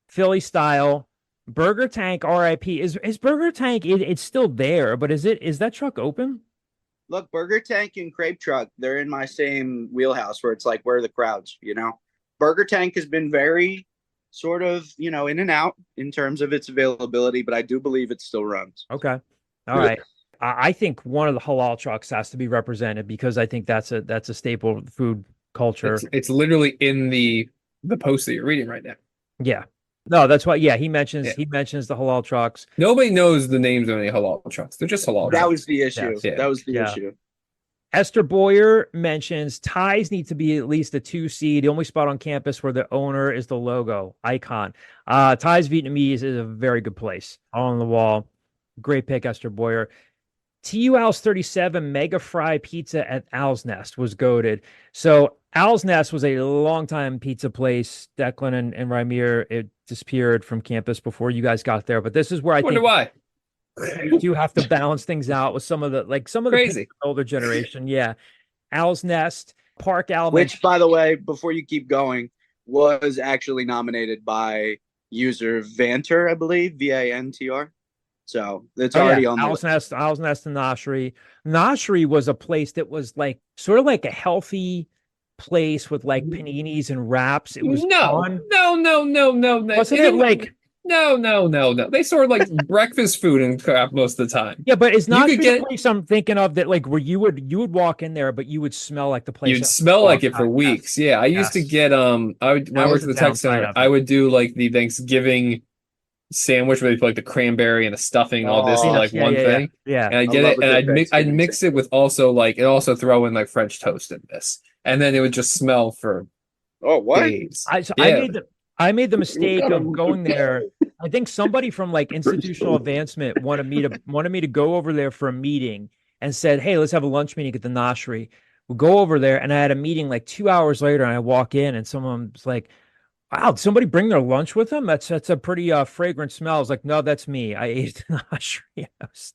Philly style, Burger Tank, RIP. Is Burger Tank, it's still there, but is that truck open? Look, Burger Tank and Crepe Truck, they're in my same wheelhouse where it's like, where are the crowds, you know? Burger Tank has been very sort of, in and out in terms of its availability, but I do believe it still runs. Okay. All right. I think one of the halal trucks has to be represented, because I think that's a staple food culture. It's literally in the post that you're reading right now. Yeah. No, that's why. Yeah, he mentions the halal trucks. Nobody knows the names of any halal trucks. They're just halal. That trucks. was the issue. Yeah. That was the issue. Esther Boyer mentions ties need to be at least a 2 seed. The only spot on campus where the owner is the logo icon. Ties Vietnamese is a very good place on the wall. Great pick, Esther Boyer. TU Al's 37 Mega Fry Pizza at Owl's Nest was goated. So Owl's Nest was a longtime pizza place. Declan and Rymir, it disappeared from campus before you guys got there. But this is where I think why. You do have to balance things out with some of the older generation. Yeah. Owl's Nest, Park Owl. Which, by the way, before you keep going, was actually nominated by user Vanter, I believe, VANTR. So it's already on the Owl's Nest and Noshri. Noshri was a place that was like sort of like a healthy place with like paninis and wraps. It was fun. No. Wasn't it like No. They sort of like breakfast food and crap most of the time. Yeah, but it's not the place I'm thinking of that like where you would walk in there, but you would smell like the place. You'd smell like it for weeks. Yeah. I used to get when I worked at the tech center, I would do like the Thanksgiving sandwich where they put like the cranberry and the stuffing and all this in like one thing. Yeah. And I'd get it and I'd mix it with also throw in like French toast in this. And then it would just smell for days. I made the mistake of going there. I think somebody from like institutional advancement wanted me to go over there for a meeting and said, "Hey, let's have a lunch meeting at the Noshri." We'll go over there, and I had a meeting like 2 hours later, and I walk in, and someone's like, "Wow, did somebody bring their lunch with them? That's a pretty fragrant smell." I was like, "No, that's me. I ate at the Noshri." I was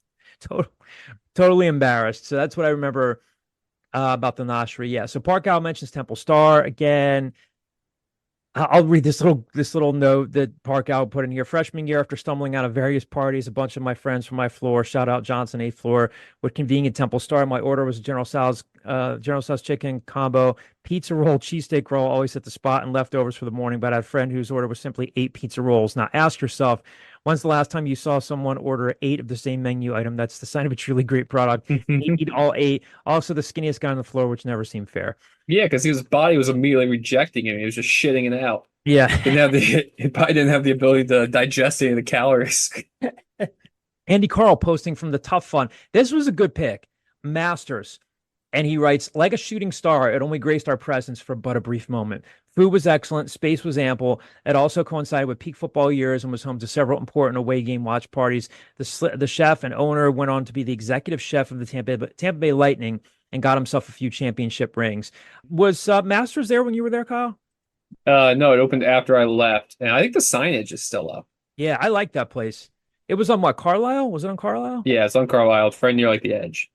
totally embarrassed. So that's what I remember about the Noshri. Yeah. So Park Owl mentions Temple Star again. I'll read this little note that Park Owl put in here. Freshman year, after stumbling out of various parties, a bunch of my friends from my floor, shout out Johnson 8th floor, would convene at Temple Star. My order was a General Tso's chicken combo, pizza roll, cheesesteak roll, always at the spot, and leftovers for the morning. But I had a friend whose order was simply 8 pizza rolls. Now ask yourself, when's the last time you saw someone order 8 of the same menu item? That's the sign of a truly great product. Eat all 8. Also the skinniest guy on the floor, which never seemed fair. Yeah, because his body was immediately rejecting him. He was just shitting it out. Yeah. He probably didn't have the ability to digest any of the calories. Andy Carl posting from the Tough Fun. This was a good pick. Masters. And he writes, like a shooting star, it only graced our presence for but a brief moment. Food was excellent. Space was ample. It also coincided with peak football years and was home to several important away game watch parties. The chef and owner went on to be the executive chef of the Tampa Bay Lightning and got himself a few championship rings. Was Masters there when you were there, Kyle? No, it opened after I left. And I think the signage is still up. Yeah, I like that place. It was on what, Carlisle? Was it on Carlisle? Yeah, it's on Carlisle. It's right near like the edge.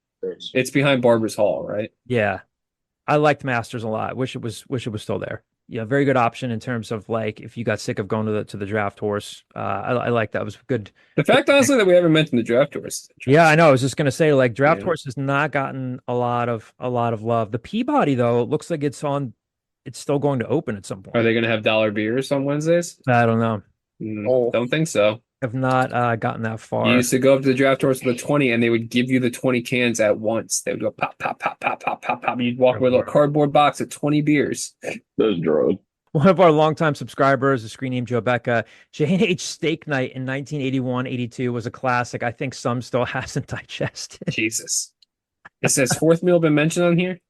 It's behind Barber's Hall, right? Yeah. I liked Masters a lot. Wish it was still there. very good option in terms of like if you got sick of going to the draft horse. I like that. It was good. The fact, honestly, that we haven't mentioned the draft horse. Yeah, I know. I was just gonna say, like, draft horse has not gotten a lot of love. The Peabody, though, it looks like it's still going to open at some point. Are they going to have dollar beers on Wednesdays? I don't know. Don't think so. Have not gotten that far. You used to go up to the draft horse with a 20, and they would give you the 20 cans at once. They would go pop, pop, pop, pop, pop, pop, pop. You'd walk with a little cardboard box of 20 beers. That's drug. One of our longtime subscribers, a screen name Joe Becca, J&H Steak Night in 1981-82 was a classic. I think some still hasn't digested. Jesus. It says fourth meal been mentioned on here?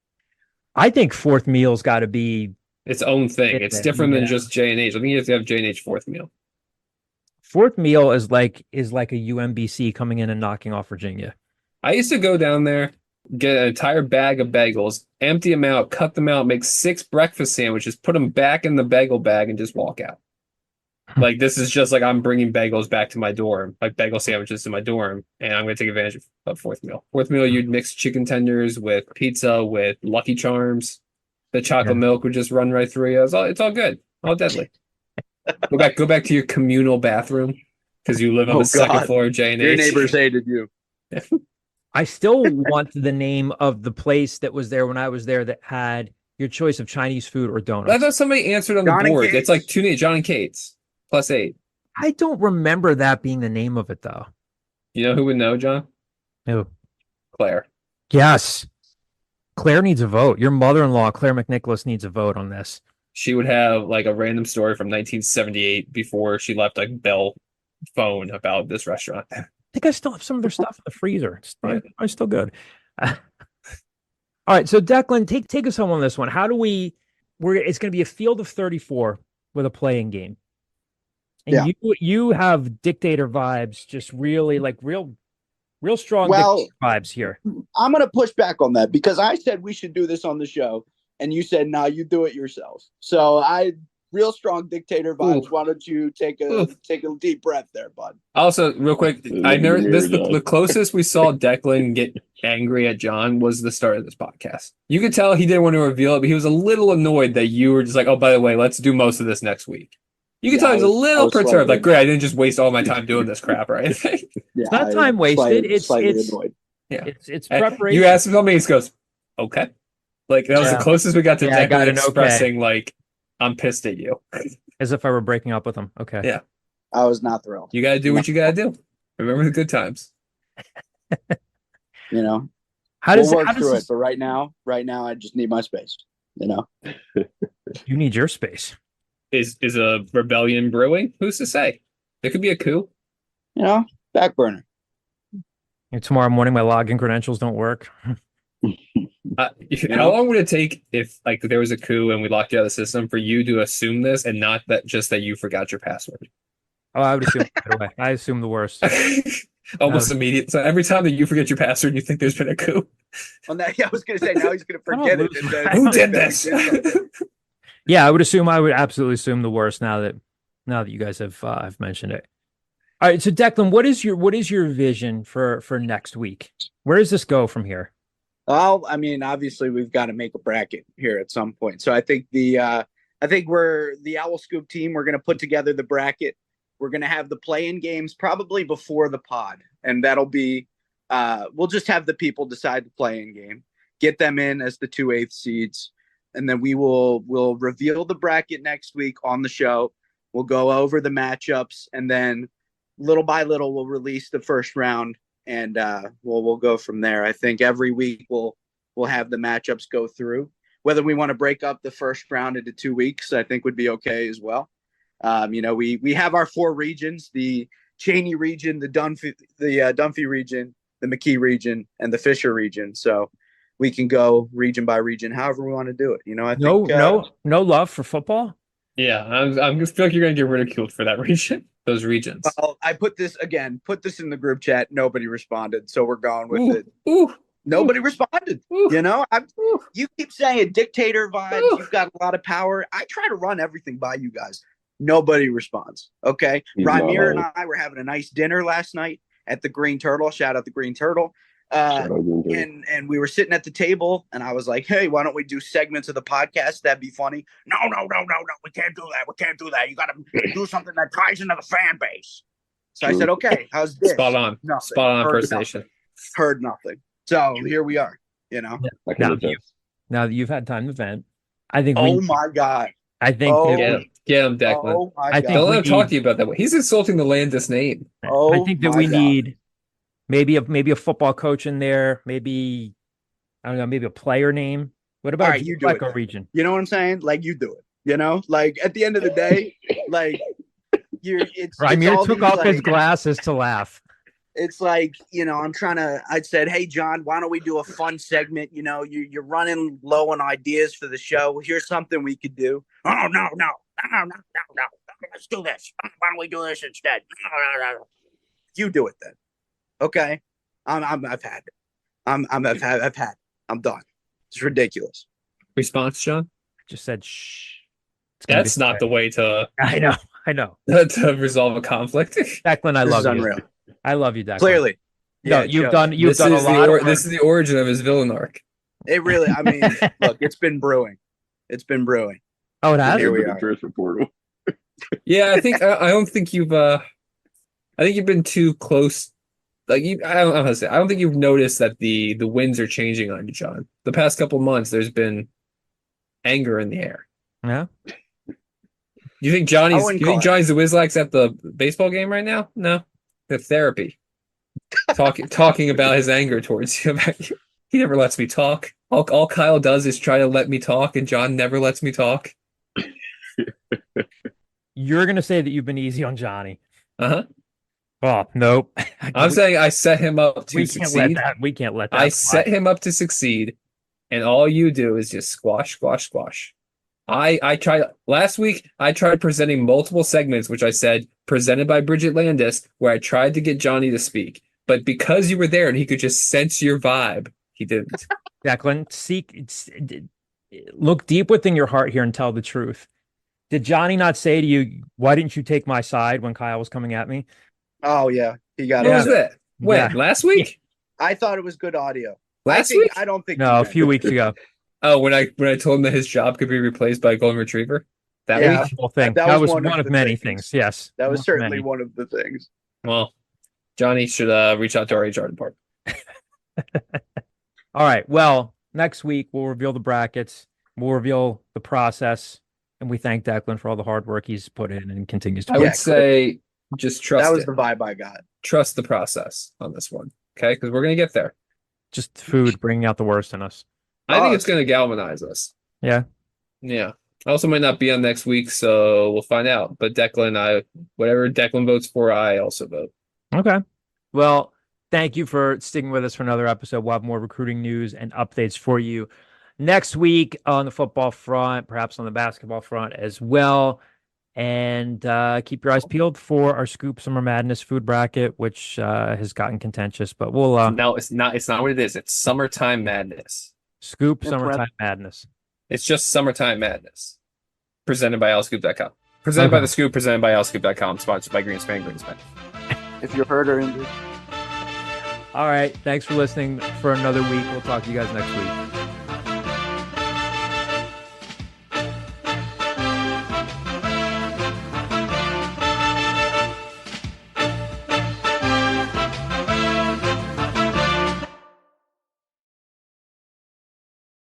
I think fourth meal's got to be its own thing. It's different than just J&H. I think you have to have J&H fourth meal. Fourth meal is like a UMBC coming in and knocking off Virginia. I used to go down there, get an entire bag of bagels, empty them out, cut them out, make 6 breakfast sandwiches, put them back in the bagel bag, and just walk out. Like, this is just like I'm bringing bagels back to my dorm, like bagel sandwiches to my dorm, and I'm going to take advantage of fourth meal. Fourth meal, you'd mix chicken tenders with pizza, with Lucky Charms. The chocolate milk would just run right through you. It's all good. All deadly. Go back to your communal bathroom because you live on the second floor of J&H. Your neighbors hated you. I still want the name of the place that was there when I was there that had your choice of Chinese food or donuts. I thought somebody answered on the board. It's like 2 names, John and Kate's, +8. I don't remember that being the name of it, though. You know who would know, John? Who? Claire. Yes. Claire needs a vote. Your mother-in-law, Claire McNicholas, needs a vote on this. She would have like a random story from 1978 before she left a Bell phone about this restaurant. I think I still have some of their stuff in the freezer. It's still good. All right, so Declan, take us home on this one. How do it's going to be a field of 34 with a playing game. And you have dictator vibes, just really like real strong vibes here. I'm going to push back on that because I said we should do this on the show. And you said, "No, you do it yourself." So real strong dictator vibes. Ooh. Why don't you take a deep breath there, bud? Also, real quick, the closest we saw Declan get angry at John was the start of this podcast. You could tell he didn't want to reveal it, but he was a little annoyed that you were just like, "Oh, by the way, let's do most of this next week." You could tell he was a little perturbed. Like, great, I didn't just waste all my time doing this crap or anything. It's not time wasted. It's annoyed. Yeah, it's preparation. You asked him something, he goes, "Okay." Like, that was the closest we got to Declan expressing, like, I'm pissed at you. As if I were breaking up with him. Okay. Yeah. I was not thrilled. You got to do what you got to do. Remember the good times. We'll work through it. But right now, I just need my space, You need your space. Is a rebellion brewing? Who's to say? There could be a coup. Back burner. Tomorrow morning, my login credentials don't work. How long would it take if like there was a coup and we locked you out of the system for you to assume this and not that you forgot your password? Oh, I would assume right away. I assume the worst. Almost immediate. So every time that you forget your password, you think there's been a coup. Well, I was going to say now he's going to forget it. Who did this? Yeah, I would absolutely assume the worst now that you guys have mentioned it. All right, so Declan, what is your vision for next week? Where does this go from here? Well, I mean, obviously we've got to make a bracket here at some point. So I think we're the Owl Scoop team. We're going to put together the bracket. We're going to have the play-in games probably before the pod, and that'll be we'll just have the people decide the play-in game, get them in as the 2/8 seeds, and then we'll reveal the bracket next week on the show. We'll go over the matchups, and then little by little we'll release the first round. And we'll go from there. I think every week we'll have the matchups go through. Whether we want to break up the first round into 2 weeks, I think would be okay as well. We have our 4 regions: the Cheney region, the Dunphy region, the McKie region, and the Fisher region. So we can go region by region, however we want to do it. I think no love for football. Yeah, I'm just feel like you're gonna get ridiculed for that region. Those regions. Well, I put this in the group chat. Nobody responded, so we're going with it. Nobody responded. You keep saying dictator vibes. You've got a lot of power. I try to run everything by you guys. Nobody responds. Okay, Ramir and I were having a nice dinner last night at the Green Turtle. Shout out the Green Turtle. And we were sitting at the table, and I was like, "Hey, why don't we do segments of the podcast? That'd be funny." No, we can't do that. We can't do that. You got to do something that ties into the fan base. So I said, "Okay, how's this?" Spot on. Nothing. Spot on impersonation. Heard nothing. So here we are. You know. Yeah. Now that you've had time to vent, I think. Oh my God. I think. Get him, Declan. Oh my God. Don't let him talk to you about that. He's insulting the Landis name. I think that we need maybe a football coach in there. Maybe I don't know. Maybe a player name. What about you do it? Region? You know what I'm saying? Like you do it. You know, like at the end of the day, like Ramir took off his glasses to laugh. It's like, you know, I said, "Hey, John, why don't we do a fun segment? You know, you're running low on ideas for the show. Here's something we could do." "Oh, no. Let's do this. Why don't we do this instead?" No. You do it then. Okay. I've had it. I've had it. I'm done. It's ridiculous. Response, John? Just said, shh. That's not the way to. I know. To resolve a conflict. Declan, I love you. Unreal. I love you, Declan. Clearly. Yeah, you've done a lot. This is the origin of his villain arc. It really, I mean, look, it's been brewing. Oh, it has? Here we are. Yeah, I don't think you've been too close. Like I don't know how to say. I don't think you've noticed that the winds are changing on you, John. The past couple months, there's been anger in the air. Yeah. You think Johnny's the Whizlax at the baseball game right now? No. The therapy. Talking about his anger towards you. He never lets me talk. All Kyle does is try to let me talk, and John never lets me talk. You're gonna say that you've been easy on Johnny. Uh-huh. Oh, nope. I'm saying I set him up to succeed. We can't let that. I set him up to succeed, and all you do is just squash. I tried last week. I tried presenting multiple segments, which I said presented by Bridget Landis, where I tried to get Johnny to speak, but because you were there and he could just sense your vibe, he didn't. Declan, look deep within your heart here and tell the truth. Did Johnny not say to you, "Why didn't you take my side" when Kyle was coming at me? Oh yeah, he got it. What was that? When? Last week? I thought it was good audio. Last week? I don't think. No, a few weeks ago. Oh, when I told him that his job could be replaced by a golden retriever? That week? Whole thing. That was one of many things. Yes. That was certainly one of the things. Well, Johnny should reach out to our HR department. All right. Well, next week we'll reveal the brackets. We'll reveal the process. And we thank Declan for all the hard work he's put in and continues to. I would say just trust That was the vibe I got. Trust the process on this one. Okay? Because we're going to get there. Just food bringing out the worst in us. I think it's going to galvanize us. Yeah. Yeah. I also might not be on next week, so we'll find out. But Declan, whatever Declan votes for, I also vote. Okay. Well, thank you for sticking with us for another episode. We'll have more recruiting news and updates for you next week on the football front, perhaps on the basketball front as well. And keep your eyes peeled for our Scoop Summer Madness food bracket, which has gotten contentious. But we'll no, it's not what it is. It's Summertime Madness. Scoop Summertime Madness. It's just Summertime Madness. Presented by allscoop.com. Presented by The Scoop, presented by allscoop.com, sponsored by Greenspan. If you're hurt or injured. All right. Thanks for listening for another week. We'll talk to you guys next week.